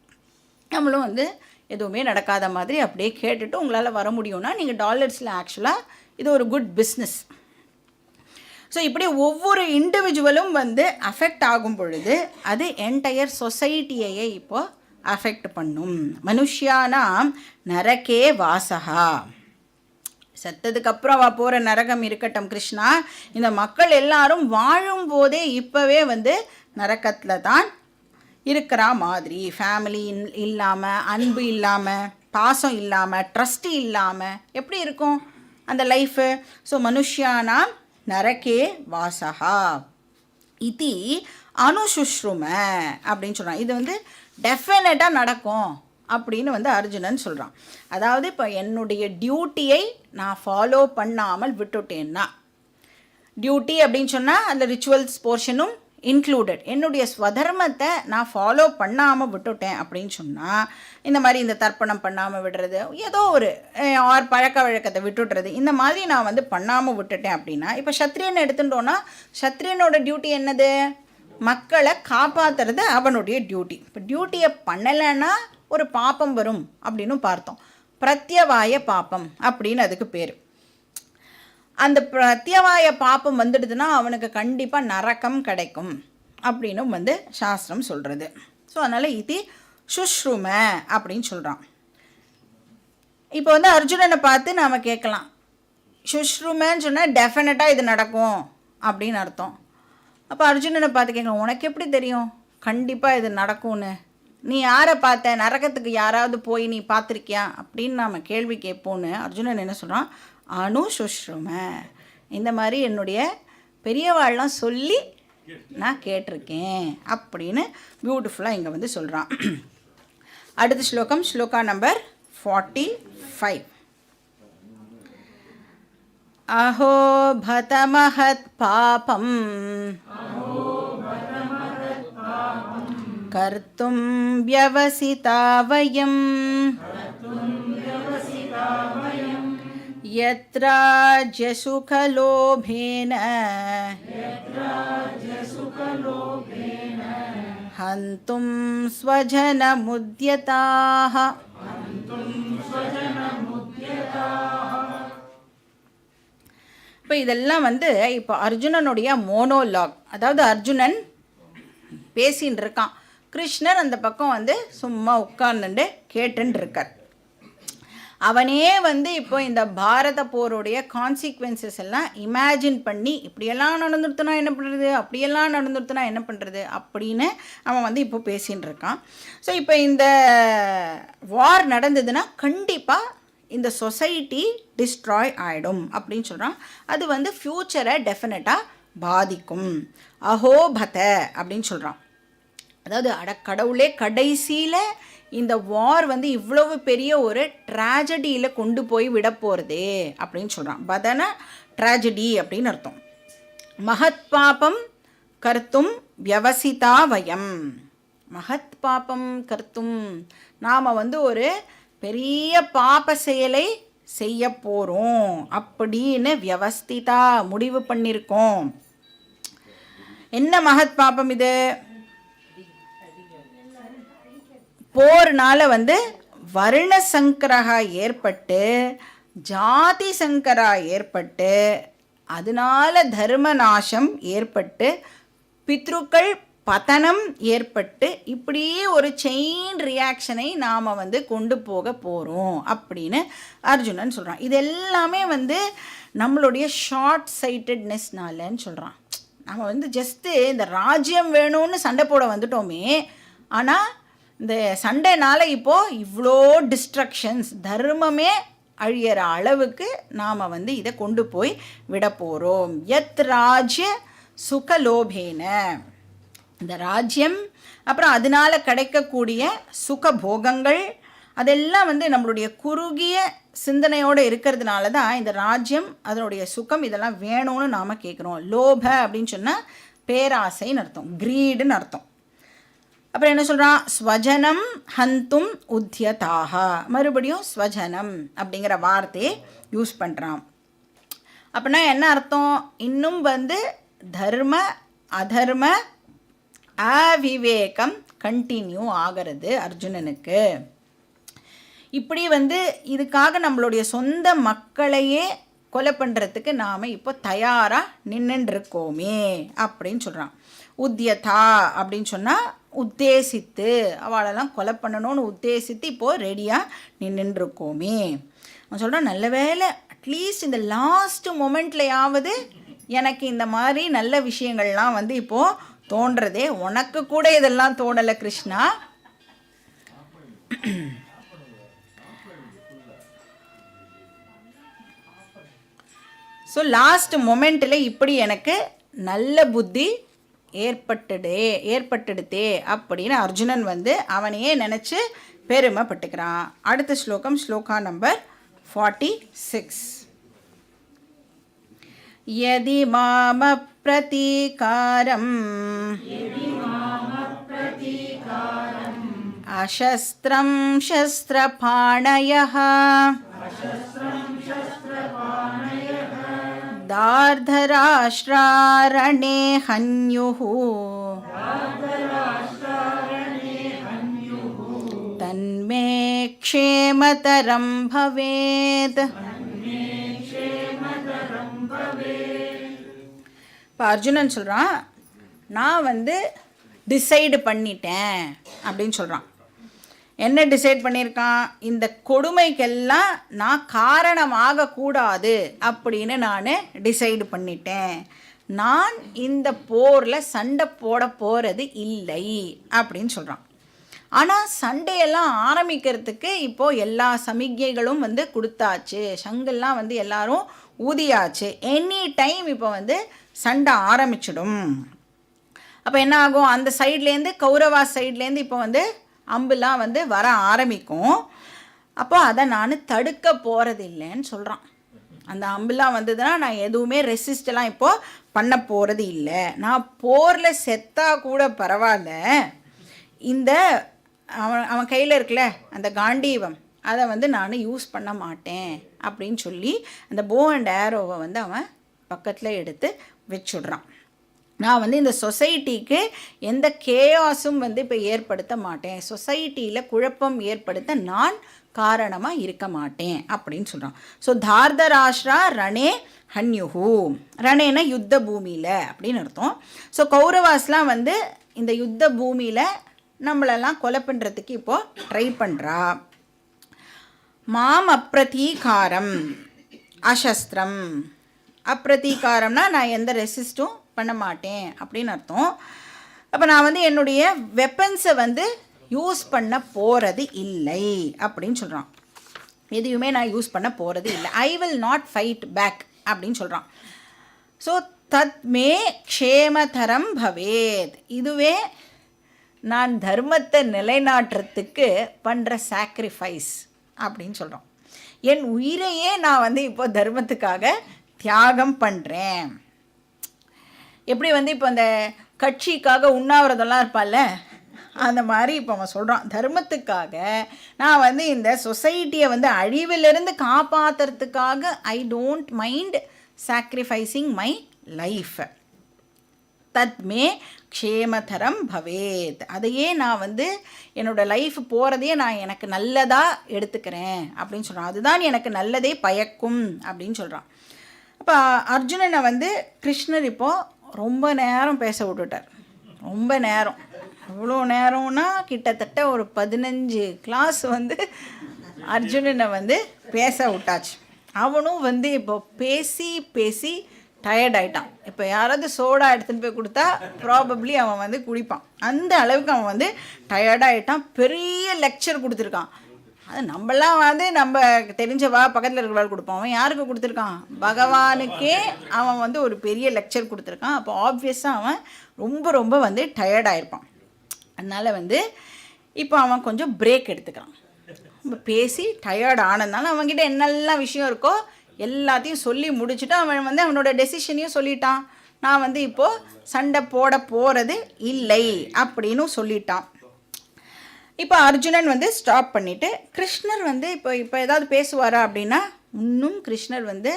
நம்மளும் வந்து எதுவுமே நடக்காத மாதிரி அப்படியே கேட்டுட்டு உங்களால் வர முடியும்னா நீங்கள் டாலர்ஸில் ஆக்சுவலாக இது ஒரு குட் பிஸ்னஸ். ஸோ இப்படி ஒவ்வொரு இண்டிவிஜுவலும் வந்து அஃபெக்ட் ஆகும் பொழுது அது என்டையர் சொசைட்டியையே இப்போது அஃபெக்ட் பண்ணும். மனுஷியானாம் நரகே வாசகா. செத்ததுக்கப்புறம் அவள் போகிற நரகம் இருக்கட்டும் கிருஷ்ணா, இந்த மக்கள் எல்லாரும் வாழும்போதே இப்போவே வந்து நரகத்தில் தான் இருக்கிற மாதிரி, ஃபேமிலி இல்லாமல், அன்பு இல்லாமல், பாசம் இல்லாமல், ட்ரஸ்ட்டு இல்லாமல் எப்படி இருக்கும் அந்த லைஃபு? ஸோ மனுஷியானாம் நரகே வாசகா இதி அனுசுஷ்ரும அப்படின்னு சொல்கிறான். இது வந்து டெஃபினட்டாக நடக்கும் அப்படின்னு வந்து அர்ஜுனன் சொல்கிறான். அதாவது இப்போ என்னுடைய டியூட்டியை நான் ஃபாலோ பண்ணாமல் விட்டுட்டேன்னா, டியூட்டி அப்படின்னு சொன்னால் அந்த ரிச்சுவல்ஸ் போர்ஷனும் இன்க்ளூடட், என்னுடைய ஸ்வதர்மத்தை நான் ஃபாலோ பண்ணாமல் விட்டுட்டேன் அப்படின்னு சொன்னால், இந்த மாதிரி இந்த தர்ப்பணம் பண்ணாமல் விடுறது, ஏதோ ஒரு பழக்க வழக்கத்தை விட்டுடுறது, இந்த மாதிரி நான் வந்து பண்ணாமல் விட்டுட்டேன் அப்படின்னா, இப்போ சத்ரியன் எடுத்துட்டோன்னா சத்ரியனோட டியூட்டி என்னது? மக்களை காப்பாற்றுறது அவனுடைய டியூட்டி. இப்போ டியூட்டியை பண்ணலைன்னா ஒரு பாப்பம் வரும் அப்படின்னு பார்த்தோம். பிரத்யவாய பாப்பம் அப்படின்னு அதுக்கு பேர். அந்த பிரத்யவாய பாப்பம் வந்துடுதுன்னா அவனுக்கு கண்டிப்பாக நரகம் கிடைக்கும் அப்படின்னு வந்து சாஸ்திரம் சொல்கிறது. ஸோ அதனால் இது சுஷ்ரும அப்படின்னு சொல்கிறான். இப்போ வந்து அர்ஜுனனை பார்த்து நாம் கேட்கலாம், சுஷ்ருமன்னு சொன்னால் டெஃபினட்டாக இது நடக்கும் அப்படின்னு அர்த்தம். அப்போ அர்ஜுனனை பார்த்து கேட்கலாம், உனக்கு எப்படி தெரியும் கண்டிப்பாக இது நடக்கும்னு? நீ யாரை பார்த்த? நரகத்துக்கு யாராவது போய் நீ பார்த்துருக்கியா அப்படின்னு நாம் கேள்வி கேட்போன்னு அர்ஜுனன் என்ன சொல்கிறான்? அனுசுஷ்ரும, இந்த மாதிரி என்னுடைய பெரியவாள்லாம் சொல்லி நான் கேட்டிருக்கேன் அப்படின்னு பியூட்டிஃபுல்லாக இங்கே வந்து சொல்கிறான். அடுத்த ஸ்லோகம், ஸ்லோகா நம்பர் 45. அஹோ பதமஹத் பாபம் கர்த்தும் வ்யவசிதா வயம் யத்ராஜ்ய சுகலோபேன ஹந்தும் ஸ்வஜனமுத்யதாஹ. இப்போ இதெல்லாம் வந்து இப்போ அர்ஜுனனுடைய மோனோலாக், அதாவது அர்ஜுனன் பேசின்னு இருக்கான், கிருஷ்ணர் அந்த பக்கம் வந்து சும்மா உட்கார்ந்துட்டு கேட்டுன்னு இருக்கார். அவனே வந்து இப்போ இந்த பாரத போருடைய கான்சிக்வன்சஸ் எல்லாம் இமேஜின் பண்ணி இப்படியெல்லாம் நடந்துருத்துனா என்ன பண்ணுறது, அப்படியெல்லாம் நடந்துருத்துனா என்ன பண்ணுறது அப்படின்னு அவன் வந்து இப்போ பேசின்னு இருக்கான். ஸோ இப்போ இந்த வார் நடந்ததுன்னா கண்டிப்பாக இந்த சொசைட்டி டிஸ்ட்ராய் ஆகிடும் அப்படின்னு சொல்கிறான். அது வந்து ஃப்யூச்சரை டெஃபினட்டாக பாதிக்கும். அஹோபத அப்படின்னு சொல்கிறான். அதாவது கடவுளே கடைசியில் இந்த வார் வந்து இவ்வளவு பெரிய ஒரு ட்ராஜடியில் கொண்டு போய் விட போகிறது அப்படின்னு சொல்கிறான். பதன ட்ராஜடி அப்படின்னு அர்த்தம். மகத் பாபம் கர்த்தும் வியவசிதா வயம். மகத் பாபம் கர்த்தும், நாம் வந்து ஒரு பெரிய பாப செயலை செய்ய போகிறோம் அப்படின்னு வியவஸ்திதா முடிவு பண்ணியிருக்கோம். என்ன மகத் பாபம் இது? போர்னால வந்து வர்ண சங்கரா ஏற்பட்டு, ஜாதி சங்கரா ஏற்பட்டு, அதனால தர்ம நாசம் ஏற்பட்டு, பித்ருக்கள் பதனம் ஏற்பட்டு, இப்படியே ஒரு செயின் ரியாக்ஷனை நாம் வந்து கொண்டு போக போகிறோம் அப்படின்னு அர்ஜுனன் சொல்கிறான். இது எல்லாமே வந்து நம்மளுடைய ஷார்ட் சைட்டட்னஸ்னாலன்னு சொல்கிறான். நம்ம வந்து ஜஸ்ட்டு இந்த ராஜ்யம் வேணும்னு சண்டை போட வந்துட்டோமே, ஆனால் இந்த சண்டைனால இப்போது இவ்வளோ டிஸ்ட்ரக்ஷன்ஸ், தர்மமே அழியிற அளவுக்கு நாம் வந்து இதை கொண்டு போய் விட போகிறோம். யத் ராஜ்ய சுகலோபேன, இந்த ராஜ்யம் அப்புறம் அதனால் கிடைக்கக்கூடிய சுகபோகங்கள் அதெல்லாம் வந்து நம்மளுடைய குறுகிய சிந்தனையோடு இருக்கிறதுனால தான் இந்த ராஜ்யம் அதனுடைய சுகம் இதெல்லாம் வேணும்னு நாம் கேட்குறோம். லோப அப்படின்னு சொன்னால் பேராசைன்னு அர்த்தம், கிரீடுன்னு அர்த்தம். அப்புறம் என்ன சொல்கிறான்? ஸ்வஜனம் ஹந்தும் உத்தியதாக, மறுபடியும் ஸ்வஜனம் அப்படிங்கிற வார்த்தையை யூஸ் பண்ணுறான். அப்படின்னா என்ன அர்த்தம்? இன்னும் வந்து தர்ம அதர்ம அவிவேகம் கண்டினியூ ஆகிறது அர்ஜுனனுக்கு. இப்படி வந்து இதுக்காக நம்மளுடைய சொந்த மக்களையே கொலை பண்ணுறதுக்கு நாம் இப்போ தயாராக நின்றுருக்கோமே அப்படின்னு சொல்கிறான். உத்தியதா அப்படின்னு சொன்னால் உத்தேசித்து, அவளெல்லாம் கொலை பண்ணணும்னு உத்தேசித்து இப்போது ரெடியாக நின்றுருக்கோமே. அவன் சொல்கிறான், நல்ல வேலை அட்லீஸ்ட் இந்த லாஸ்ட் மொமெண்ட்லையாவது எனக்கு இந்த மாதிரி நல்ல விஷயங்கள்லாம் வந்து இப்போது தோன்றதே. உனக்கு கூட இதெல்லாம் தோணலை கிருஷ்ணா. ஸோ லாஸ்ட் மொமெண்ட்டில் இப்படி எனக்கு நல்ல புத்தி ஏற்பட்டுடுதே அப்படின்னு அர்ஜுனன் வந்து அவனையே நினச்சி பெருமைப்பட்டுக்கிறான். அடுத்த ஸ்லோகம், ஸ்லோகா நம்பர் 46. யதி மாம பிரதீகாரம் அசஸ்திரம் சஸ்திரபாணயः தார்தராஷ்டிராரணே ஹன்யுः தன்மே க்ஷேமதரம் பவேத். இப்போ அர்ஜுனன் சொல்கிறான், நான் வந்து டிசைடு பண்ணிட்டேன் அப்படின்னு சொல்கிறான். என்ன டிசைட் பண்ணியிருக்கான்? இந்த கொடுமைக்கெல்லாம் நான் காரணமாகக்கூடாது அப்படின்னு நான் டிசைடு பண்ணிட்டேன். நான் இந்த போரில் சண்டை போட போகிறது இல்லை அப்படின்னு சொல்கிறான். ஆனால் சண்டையெல்லாம் ஆரம்பிக்கிறதுக்கு இப்போது எல்லா சமிக்ஞைகளும் வந்து கொடுத்தாச்சு, சங்கெல்லாம் வந்து எல்லாரும் ஊதியாச்சு. எனி டைம் இப்போ வந்து சண்டை ஆரம்பிச்சிடும். அப்போ என்ன ஆகும்? அந்த சைட்லேருந்து கௌரவா சைட்லேருந்து இப்போ வந்து அம்புலாம் வந்து வர ஆரம்பிக்கும். அப்போ அதை நான் தடுக்க போகிறது இல்லைன்னு சொல்கிறான். அந்த அம்புலாம் வந்ததுன்னா நான் எதுவுமே ரெசிஸ்டெல்லாம் இப்போது பண்ண போகிறது இல்லை. நான் போரில் செத்தா கூட பரவாயில்ல, இந்த அவன் கையில் இருக்குல்ல அந்த காண்டீவம், அதை வந்து நான் யூஸ் பண்ண மாட்டேன் அப்படின்னு சொல்லி அந்த போ அண்ட் ஏரோவை வந்து அவன் பக்கத்தில் எடுத்து வச்சுடுறான். நான் வந்து இந்த சொசைட்டிக்கு எந்த கேயாஸும் வந்து இப்போ ஏற்படுத்த மாட்டேன், சொசைட்டியில் குழப்பம் ஏற்படுத்த நான் காரணமாக இருக்க மாட்டேன் அப்படின்னு சொல்கிறான். ஸோ தார்தராஷ்டிரா ரணே ஹன்யுஹு, ரணேன யுத்த பூமியில் அப்படின்னு அர்த்தம். ஸோ கௌரவாஸ்லாம் வந்து இந்த யுத்த பூமியில் நம்மளெல்லாம் கொலை பண்ணுறதுக்கு இப்போது ட்ரை பண்ணுறா. மாம் அப்ரதீகாரம் அசஸ்திரம், அப்ரதீகாரம்னா நான் எந்த ரெசிஸ்ட்டும் பண்ண மாட்டேன் அப்படின்னு அர்த்தம். அப்போ நான் வந்து என்னுடைய வெப்பன்ஸை வந்து யூஸ் பண்ண போகிறது இல்லை அப்படின்னு சொல்கிறான். எதையுமே நான் யூஸ் பண்ண போகிறது இல்லை. I will not fight back அப்படின்னு சொல்கிறான். ஸோ தத் மே க்ஷேமதரம் பவேத், இதுவே நான் தர்மத்தை நிலைநாட்டுறதுக்கு பண்ணுற சாக்ரிஃபைஸ் அப்படின்னு சொல்கிறோம். என் உயிரையே நான் வந்து இப்போ தர்மத்துக்காக தியாகம் பண்ணுறேன். எப்படி வந்து இப்போ அந்த கட்சிக்காக உண்ணாவிரதெல்லாம் இருப்பாள்ல, அந்த மாதிரி இப்போ அவன் சொல்கிறான், தர்மத்துக்காக நான் வந்து இந்த சொசைட்டியை வந்து அழிவிலிருந்து காப்பாற்றுறதுக்காக I don't mind sacrificing my life. தத்மே க்ஷேமதரம் பவேத், அதையே நான் வந்து என்னோடய லைஃப் போகிறதையே நான் எனக்கு நல்லதாக எடுத்துக்கிறேன் அப்படின்னு சொல்கிறான். அதுதான் எனக்கு நல்லதே பயக்கும் அப்படின்னு சொல்கிறான். அப்போ அர்ஜுனனை வந்து கிருஷ்ணர் இப்போது ரொம்ப நேரம் பேச விட்டுட்டார். ரொம்ப நேரம், எவ்வளோ நேரம்னா கிட்டத்தட்ட ஒரு 15 கிளாஸ் வந்து அர்ஜுனனை வந்து பேச விட்டாச்சு. அவனும் வந்து இப்போ பேசி பேசி டயர்ட் ஆகிட்டான். இப்போ யாராவது சோடா எடுத்துகிட்டு போய் கொடுத்தா ப்ராபப்ளி அவன் வந்து குடிப்பான். அந்த அளவுக்கு அவன் வந்து டயர்டாகிட்டான். பெரிய லெக்சர் கொடுத்துருக்கான். அது நம்மளாம் வந்து நம்ம தெரிஞ்சவா பக்கத்தில் இருக்கிறவாள் கொடுப்போம். அவன் யாருக்கு கொடுத்துருக்கான்? பகவானுக்கே அவன் வந்து ஒரு பெரிய லெக்சர் கொடுத்துருக்கான். அப்போ ஆப்வியஸாக அவன் ரொம்ப ரொம்ப வந்து டயர்டாகிருப்பான். அதனால் வந்து இப்போ அவன் கொஞ்சம் பிரேக் எடுத்துக்கிறான். நம்ம பேசி டயர்ட் ஆனதுனால அவன்கிட்ட என்னெல்லாம் விஷயம் இருக்கோ எல்லாத்தையும் சொல்லி முடிச்சுட்டு அவன் வந்து அவனோட டெசிஷனையும் சொல்லிட்டான். நான் வந்து இப்போது சண்டை போட போகிறது இல்லை அப்படின்னு சொல்லிட்டான். இப்போ அர்ஜுனன் வந்து ஸ்டாப் பண்ணிவிட்டு கிருஷ்ணர் வந்து இப்போ ஏதாவது பேசுவாரா அப்படின்னா இன்னும் கிருஷ்ணர் வந்து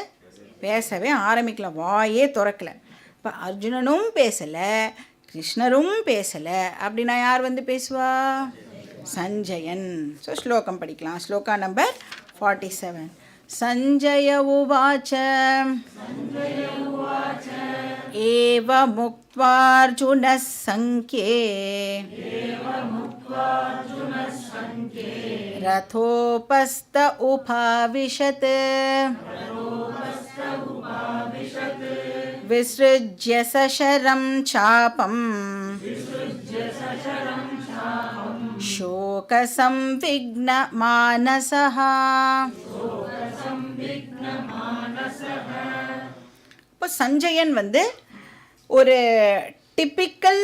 பேசவே ஆரம்பிக்கல, வாயே திறக்கலை. இப்போ அர்ஜுனனும் பேசலை, கிருஷ்ணரும் பேசலை அப்படின்னா யார் வந்து பேசுவா? சஞ்சயன். ஸோ ஸ்லோகம் படிக்கலாம். ஸ்லோகா நம்பர் 47. சஞ்சய உவாச்ச ஏவ முக்த்வார்ஜுனः சங்கே ரதோபஸ்த உபாவிஷத் விஸ்ருஜ்ய சசரம் சாபம் சோகசம்விக்ன மானசஹ. இப்போ சஞ்சயன் வந்து ஒரு டிப்பிக்கல்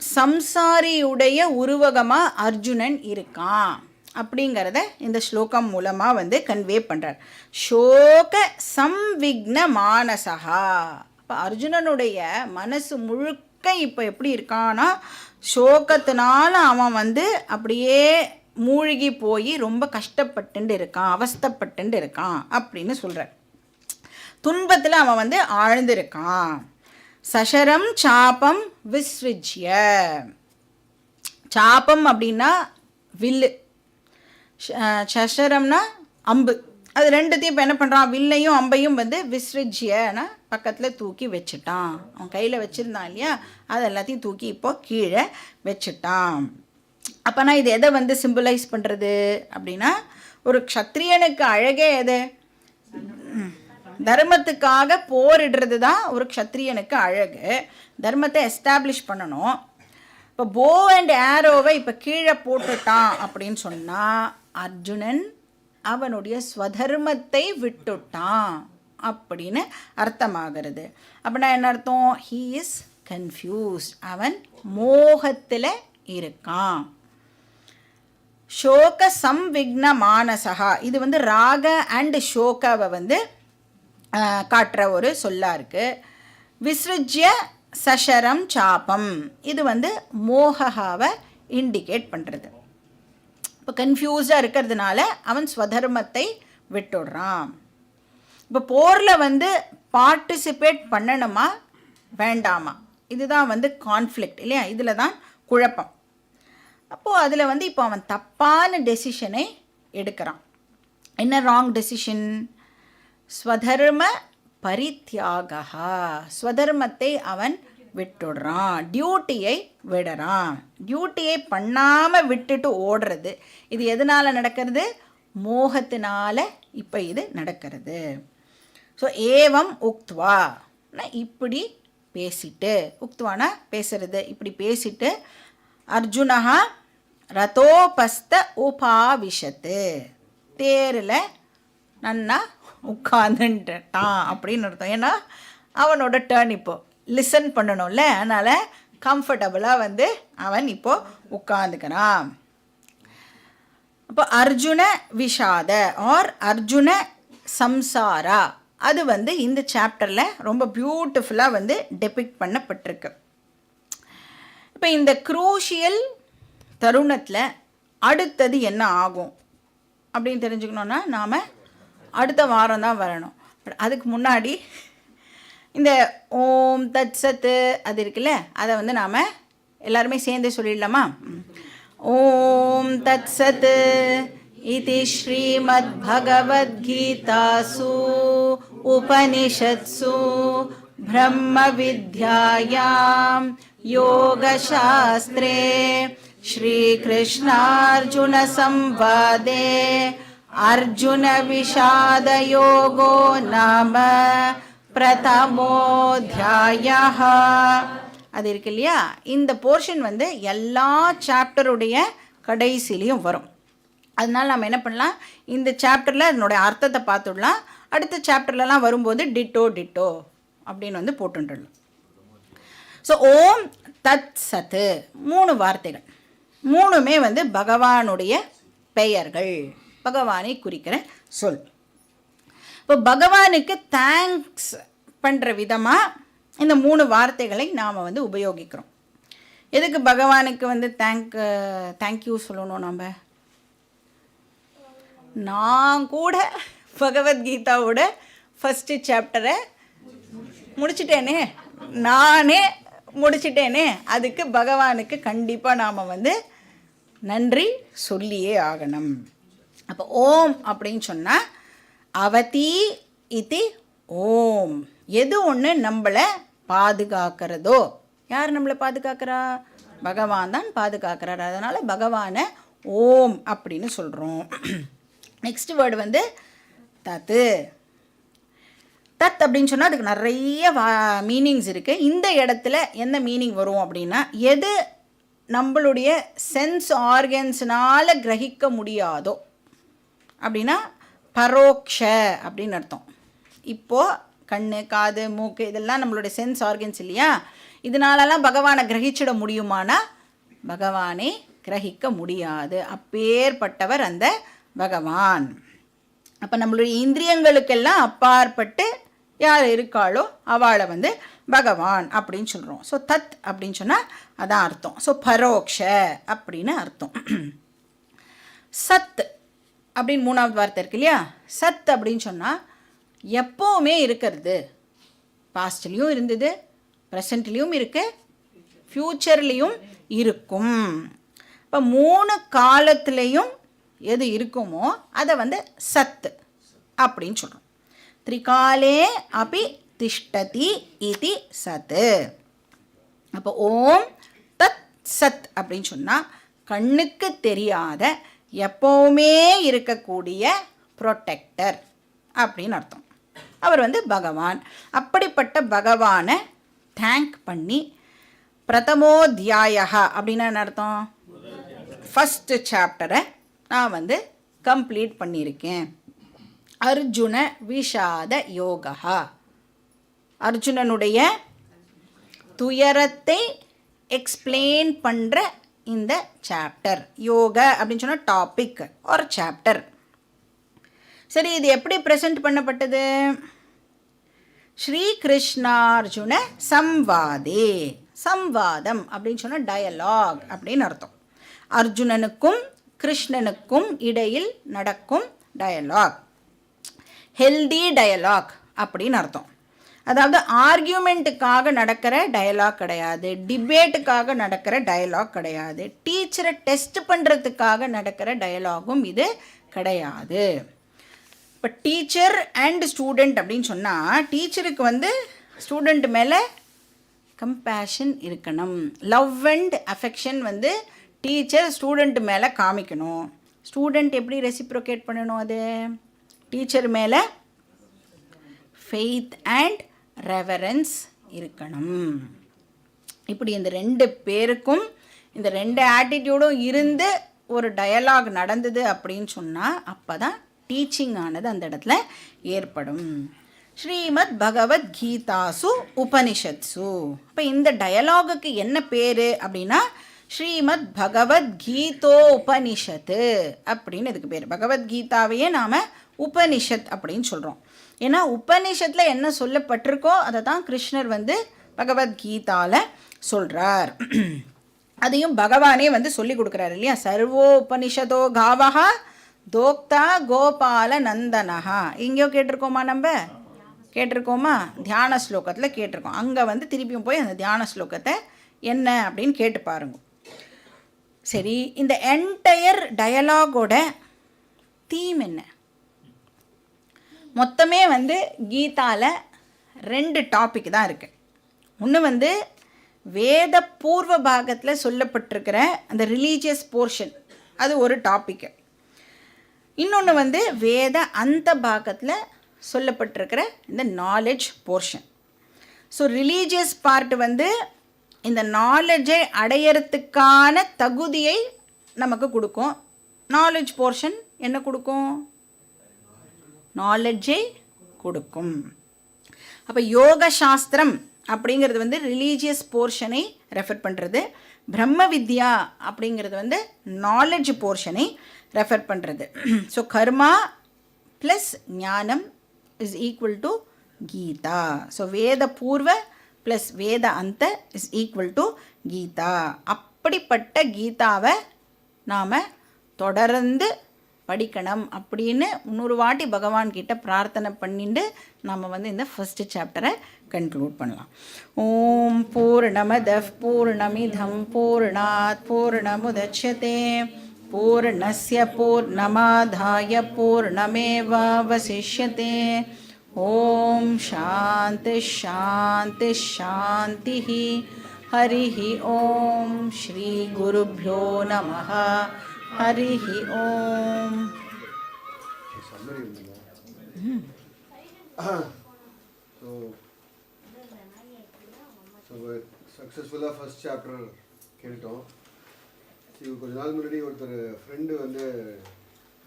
சம்சாரியுடைய உருவகமாக அர்ஜுனன் இருக்கான் அப்படிங்கிறத இந்த ஸ்லோகம் மூலமாக வந்து கன்வே பண்ணுறார். சோக சம்விக்ன மானசகா. இப்போ அர்ஜுனனுடைய மனசு முழுக்க இப்போ எப்படி இருக்கான்னா சோகத்தினால அவன் வந்து அப்படியே மூழ்கி போய் ரொம்ப கஷ்டப்பட்டு இருக்கான், அவஸ்தப்பட்டு இருக்கான் அப்படின்னு சொல்கிறார். துன்பத்தில் அவன் வந்து ஆழ்ந்திருக்கான். சசரம் சாபம் விஸ்ருஜ்ய. சாபம் அப்படின்னா வில்லு, சசரம்னா அம்பு. அது ரெண்டுத்தையும் இப்போ என்ன பண்ணுறான்? வில்லையும் அம்பையும் வந்து விஸ்ருஜ்யனா பக்கத்தில் தூக்கி வச்சுட்டான். அவன் கையில் வச்சுருந்தான் இல்லையா, அது எல்லாத்தையும் தூக்கி இப்போ கீழே வச்சுட்டான். அப்போனா இது எதை வந்து சிம்பிளைஸ் பண்ணுறது அப்படின்னா, ஒரு க்ஷத்ரியனுக்கு அழகே எது? தர்மத்துக்காக போரிடுறது தான் ஒரு க்ஷத்ரியனுக்கு அழகு. தர்மத்தை எஸ்டாப்ளிஷ் பண்ணணும். இப்போ போ அண்ட் ஏரோவை இப்போ கீழே போட்டுட்டான் அப்படின்னு சொன்னால் அர்ஜுனன் அவனுடைய ஸ்வதர்மத்தை விட்டுட்டான் அப்படின்னு அர்த்தமாகிறது. அப்படின்னா என்ன அர்த்தம்? ஹீ இஸ் கன்ஃபியூஸ்ட், அவன் மோகத்தில் இருக்கான். சோக சம்விக்ன மானசகா, இது வந்து ராக அண்ட் சோகாவை வந்து காட்டுற ஒரு சொல்லாக இருக்குது. விஸ்ருஜ்ய சசரம் சாபம், இது வந்து மோகாவை இண்டிகேட் பண்ணுறது. இப்போ கன்ஃபியூஸ்டாக இருக்கிறதுனால அவன் ஸ்வதர்மத்தை விட்டுடுறான். இப்போ போரில் வந்து பார்ட்டிசிபேட் பண்ணணுமா வேண்டாமா, இதுதான் வந்து கான்ஃப்ளிக்ட் இல்லையா, இதில் தான் குழப்பம். அப்போது அதில் வந்து இப்போ அவன் தப்பான டெசிஷனை எடுக்கிறான். என்ன ராங் டெசிஷன்? ஸ்வதர்ம பரித்யாகா, ஸ்வதர்மத்தை அவன் விட்டுடுறான், டியூட்டியை விடுறான். டியூட்டியை பண்ணாமல் விட்டுட்டு ஓடுறது, இது எதனால் நடக்கிறது? மோகத்தினால இப்போ இது நடக்கிறது. ஸோ ஏவம் உக்த்வா, இப்படி பேசிட்டு, உக்த்வானா பேசுறது, இப்படி பேசிட்டு அர்ஜுனஹா ரதோபஸ்த உபாவிஷத்து, தேரில் நன்னா உட்காந்துட்டான் அப்படின்னு அர்த்தம். ஏன்னா அவனோட டேர்ன் இப்போது லிசன் பண்ணணும்ல, அதனால் கம்ஃபர்டபுளாக வந்து அவன் இப்போது உட்காந்துக்கிறான். அப்போ அர்ஜுன விஷாத ஆர் அர்ஜுன சம்சாரா அது வந்து இந்த சாப்டரில் ரொம்ப பியூட்டிஃபுல்லாக வந்து டெபிக்ட் பண்ணப்பட்டிருக்கு. இப்போ இந்த குரூஷியல் தருணத்தில் அடுத்தது என்ன ஆகும் அப்படின்னு தெரிஞ்சுக்கணுன்னா நாம் அடுத்த வாரம் தான் வரணும். அதுக்கு முன்னாடி இந்த ஓம் தத் சத்து அது இருக்குல்ல, அதை வந்து நாம் எல்லாருமே சேர்ந்தே சொல்லிடலாமா? ஓம் தத் சத் இதி ஸ்ரீமத் பகவத்கீதாசு உபனிஷத்சு பிரம்ம வித்யாயாம் யோகசாஸ்திரே ஸ்ரீகிருஷ்ணார்ஜுன சம்வாதே அர்ஜுன விஷாத யோகோ நாம பிரதமோத்யாயः. அது இருக்கு இல்லையா, இந்த போர்ஷன் வந்து எல்லா சாப்டருடைய கடைசிலையும் வரும். அதனால் நம்ம என்ன பண்ணலாம், இந்த சாப்டரில் அதனுடைய அர்த்தத்தை பார்த்துடலாம். அடுத்த சாப்டர்லலாம் வரும்போது டிட்டோ டிட்டோ அப்படின்னு வந்து போட்டுடலாம். ஸோ ஓம் தத் சத்து 3 வார்த்தைகள், 3மே வந்து பகவானுடைய பெயர்கள், பகவானை குறிக்கிற சொல். இப்போ பகவானுக்கு தேங்க்ஸ் பண்ணுற விதமாக இந்த 3 வார்த்தைகளை நாம் வந்து உபயோகிக்கிறோம். எதுக்கு பகவானுக்கு வந்து தேங்க்யூ சொல்லணும்? நான் கூட பகவத்கீதாவோட ஃபஸ்ட்டு சாப்டரை முடிச்சிட்டேனே, நானே முடிச்சிட்டேனே, அதுக்கு பகவானுக்கு கண்டிப்பாக நாம் வந்து நன்றி சொல்லியே ஆகணும். அப்போ ஓம் அப்படின்னு சொன்னால் அவதி இதி ஓம், எது ஒன்று நம்மளை பாதுகாக்கிறதோ, யார் நம்மளை பாதுகாக்கிறா? பகவான் தான் பாதுகாக்கிறார். அதனால் பகவானை ஓம் அப்படின்னு சொல்கிறோம். நெக்ஸ்ட் வேர்டு வந்து தத்து. தத் அப்படின்னு சொன்னால் அதுக்கு நிறைய மீனிங்ஸ் இருக்குது. இந்த இடத்துல என்ன மீனிங் வரும் அப்படின்னா, எது நம்மளுடைய சென்ஸ் ஆர்கன்ஸ்னால் கிரகிக்க முடியாதோ அப்படின்னா பரோக்ஷ அப்படின்னு அர்த்தம். இப்போது கண், காது, மூக்கு இதெல்லாம் நம்மளுடைய சென்ஸ் ஆர்கன்ஸ் இல்லையா, இதனாலலாம் பகவானை கிரகிச்சிட முடியுமானா பகவானை கிரகிக்க முடியாது. அப்பேற்பட்டவர் அந்த பகவான். அப்போ நம்மளுடைய இந்திரியங்களுக்கெல்லாம் அப்பாற்பட்டு யார் இருக்காளோ அவளை வந்து பகவான் அப்படின்னு சொல்கிறோம். ஸோ தத் அப்படின்னு சொன்னால் அதான் அர்த்தம். ஸோ பரோக்ஷ அப்படின்னு அர்த்தம். சத் அப்படின்னு 3வது வார்த்தை இருக்கு இல்லையா, சத் அப்படின்னு சொன்னால் எப்போவுமே இருக்கிறது. பாஸ்ட்லேயும் இருந்தது, ப்ரெசண்ட்லேயும் இருக்குது, ஃப்யூச்சர்லேயும் இருக்கும். இப்போ 3 காலத்துலேயும் எது இருக்குமோ அதை வந்து சத் அப்படின்னு சொல்கிறோம். திரிகாலே அபி திஷ்டதி இதி சத். அப்போ ஓம் தத் சத் அப்படின்னு சொன்னால் கண்ணுக்கு தெரியாத எப்போவுமே இருக்கக்கூடிய ப்ரொடெக்டர் அப்படின்னு அர்த்தம். அவர் வந்து பகவான். அப்படிப்பட்ட பகவானை தேங்க் பண்ணி பிரதமோத்யாய அப்படின்னா என்ன அர்த்தம்? ஃபஸ்ட்டு சாப்டரை நான் வந்து கம்ப்ளீட் பண்ணியிருக்கேன். அர்ஜுன விஷாத யோகா, அர்ஜுனனுடைய துயரத்தை எக்ஸ்பிளைன் பண்ணுற இந்த சாப்டர். யோக அப்படின்னு சொன்னால் டாபிக் ஒரு சாப்டர். சரி, இது எப்படி ப்ரெசென்ட் பண்ணப்பட்டது? ஸ்ரீகிருஷ்ணார்ஜுன சம்வாதே. சம்வாதம் அப்படின்னு சொன்னால் டயலாக் அப்படின்னு அர்த்தம். அர்ஜுனனுக்கும் கிருஷ்ணனுக்கும் இடையில் நடக்கும் டயலாக், ஹெல்தி டயலாக் அப்படின்னு அர்த்தம். அதாவது ஆர்கியூமெண்ட்டுக்காக நடக்கிற டயலாக் கிடையாது, டிபேட்டுக்காக நடக்கிற டயலாக் கிடையாது, டீச்சரை டெஸ்ட் பண்ணுறதுக்காக நடக்கிற டயலாகும் இது கிடையாது. இப்போ டீச்சர் அண்ட் ஸ்டூடெண்ட் அப்படின்னு சொன்னால் டீச்சருக்கு வந்து ஸ்டூடெண்ட் மேலே கம்பேஷன் இருக்கணும். லவ் அண்ட் அஃபெக்ஷன் வந்து டீச்சர் ஸ்டூடெண்ட் மேலே காமிக்கணும். ஸ்டூடெண்ட் எப்படி ரெசிப்ரோகேட் பண்ணணும்? அது டீச்சர் மேலே ஃபெய்த் அண்ட் ரெவரன்ஸ் இருக்கணும். இப்படி இந்த 2 பேருக்கும் இந்த 2 ஆட்டிடியூடும் இருந்து ஒரு டயலாக் நடந்தது அப்படின்னு சொன்னால் அப்போ தான் டீச்சிங் ஆனது அந்த இடத்துல ஏற்படும். ஸ்ரீமத் பகவத்கீதாசு உபனிஷத்சு. இப்போ இந்த டயலாகுக்கு என்ன பேர் அப்படின்னா ஸ்ரீமத் பகவத்கீதோ உபனிஷத்து அப்படின்னு இதுக்கு பேர். பகவத்கீதாவையே நாம் உபனிஷத் அப்படின்னு சொல்கிறோம். ஏன்னா உபனிஷத்தில் என்ன சொல்லப்பட்டிருக்கோ அதை தான் கிருஷ்ணர் பகவத்கீதாவில் சொல்கிறார். அதையும் பகவானே சொல்லி கொடுக்குறாரு இல்லையா. சர்வோ உபனிஷதோ காவஹா தோக்தா கோபால நந்தனஹா. எங்கேயோ கேட்டிருக்கோமா, நம்ம கேட்டிருக்கோமா, தியான ஸ்லோகத்தில் கேட்டிருக்கோம். அங்கே திருப்பியும் போய் அந்த தியான ஸ்லோகத்தை என்ன அப்படின்னு கேட்டு பாருங்க. சரி, இந்த என்டையர் டயலாகோட தீம் என்ன? மொத்தமே கீதாவில் 2 டாபிக் தான் இருக்குது. ஒன்று வேத பூர்வ பாகத்தில் சொல்லப்பட்டிருக்கிற அந்த ரிலீஜியஸ் போர்ஷன், அது ஒரு டாப்பிக்கு. இன்னொன்று வேத அந்த பாகத்தில் சொல்லப்பட்டிருக்கிற இந்த knowledge portion. So religious part இந்த நாலேஜை அடையறதுக்கான தகுதியை நமக்கு கொடுக்கும். நாலேஜ் போர்ஷன் என்ன கொடுக்கும்? நாலேஜை கொடுக்கும். அப்போ யோக சாஸ்திரம் அப்படிங்கிறது ரிலீஜியஸ் போர்ஷனை ரெஃபர் பண்ணுறது. பிரம்ம வித்யா அப்படிங்கிறது நாலேஜ் போர்ஷனை ரெஃபர் பண்ணுறது. ஸோ கர்மா ப்ளஸ் ஞானம் is equal to Gita. So வேத பூர்வ ப்ளஸ் வேத அந்த இஸ் ஈக்குவல் டு கீதா. அப்படிப்பட்ட கீதாவை நாம் தொடர்ந்து படிக்கணும் அப்படின்னு 100 வாட்டி பகவான்கிட்ட பிரார்த்தனை பண்ணிட்டு நாம் இந்த ஃபஸ்ட்டு சாப்டரை கன்க்ளூட் பண்ணலாம். ஓம் பூர்ணமதః பூர்ணமிதம் பூர்ணாத் பூர்ணமுதச்யதே பூர்ணஸ்ய பூர்ணமாதாய பூர்ணமேவாவசிஷ்யதே. ஓம் சாந்தி சாந்தி சாந்தி. ஹரிஹி ஓம் ஸ்ரீ குருப்யோ நமः. ஹரிஹி ஓம். சக்ஸஸ்ஃபுல்லாக ஃபர்ஸ்ட் சாப்டர் கேட்டோம். கொஞ்ச நாள் முன்னாடி ஒருத்தர் ஃப்ரெண்டு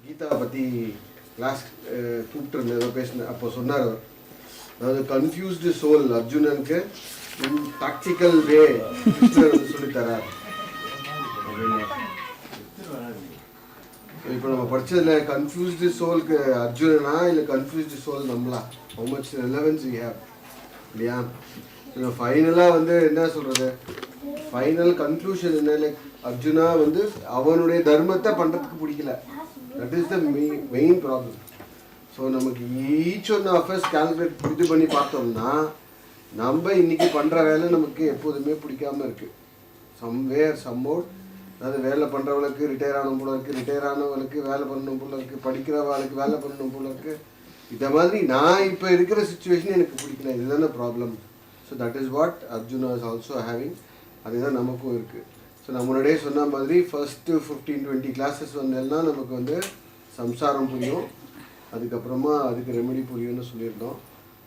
கீதாவை பற்றி கிளாஸ் கூப்பிட்டு இருந்தேன், ஏதோ பேசினேன். அப்போ சொன்னார், அதாவது கன்ஃபியூஸ்டு சோல் அர்ஜுனனுக்கு டாக்டிக்கல் வே கிருஷ்ணர் சொல்லித்தரார் அப்படின்னு. இப்போ நம்ம படித்ததில் கன்ஃபியூஸ்டு சோலுக்கு அர்ஜுனனா இல்லை கன்ஃபியூஸ்டு சோல் நம்மளா? How much relevance we have இல்லையா? ஃபைனலாக என்ன சொல்கிறது, ஃபைனல் கன்க்ளூஷன் என்ன? லைக் அர்ஜுனா அவனுடைய தர்மத்தை பண்ணுறதுக்கு பிடிக்கல. That is the main problem. So நமக்கு each one of us calculate இது பண்ணி பார்த்தோம்னா நம்ம இன்றைக்கி பண்ணுற வேலை நமக்கு எப்போதுமே பிடிக்காமல் இருக்குது. சம்வேர் சம்மோட். அதாவது வேலை பண்ணுறவளுக்கு ரிட்டையர் ஆகணும் போல இருக்குது, ரிட்டையர் ஆனவளுக்கு வேலை பண்ணணும் போல இருக்குது, படிக்கிறவளுக்கு வேலை பண்ணணும் போல இருக்குது. இதை மாதிரி நான் இப்போ இருக்கிற சுச்சுவேஷன் எனக்கு பிடிக்கல. இதுதானே problem. So that is what Arjuna is also having. அதுதான் நமக்கும் இருக்குது. ஸோ நான் முன்னாடியே சொன்ன மாதிரி ஃபஸ்ட்டு 15-20 கிளாஸஸ் வந்தேன்னா நமக்கு சம்சாரம் புரியும், அதுக்கப்புறமா அதுக்கு ரெமெடி புரியும்னு சொல்லியிருந்தோம்.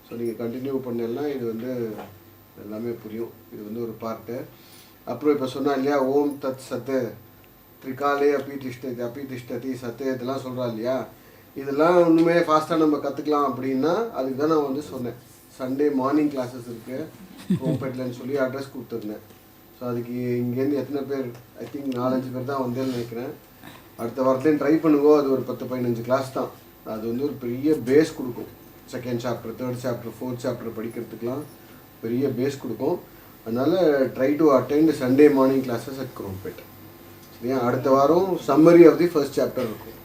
ஸோ நீங்கள் கண்டினியூ பண்ணலாம், இது எல்லாமே புரியும். இது ஒரு பார்ட்டு. அப்புறம் இப்போ சொன்னா இல்லையா, ஓம் தத் சத்து திரிகாலே அப்பி திஷ்டதி சத்து இதெல்லாம் சொல்கிறா இல்லையா, இதெல்லாம் ஒன்றுமே ஃபாஸ்ட்டாக நம்ம கற்றுக்கலாம் அப்படின்னா அதுக்கு தான் நான் சொன்னேன். சண்டே மார்னிங் கிளாஸஸ் இருக்குது கோம்பேட்லன்னு சொல்லி அட்ரஸ் கொடுத்துருந்தேன். ஸோ அதுக்கு இங்கேருந்து எத்தனை பேர், ஐ திங்க் 4-5 பேர் தான் வந்தேன்னு நினைக்கிறேன். அடுத்த வாரத்துலேயும் ட்ரை பண்ணுவோம். அது ஒரு 10-15 கிளாஸ் தான். அது ஒரு பெரிய பேஸ் கொடுக்கும். Second chapter, third chapter, fourth chapter படிக்கிறதுக்கெலாம் பெரிய பேஸ் கொடுக்கும். அதனால் try to attend Sunday morning classes at Chromepet. சரியா? அடுத்த வாரம் summary of the first chapter இருக்கும்.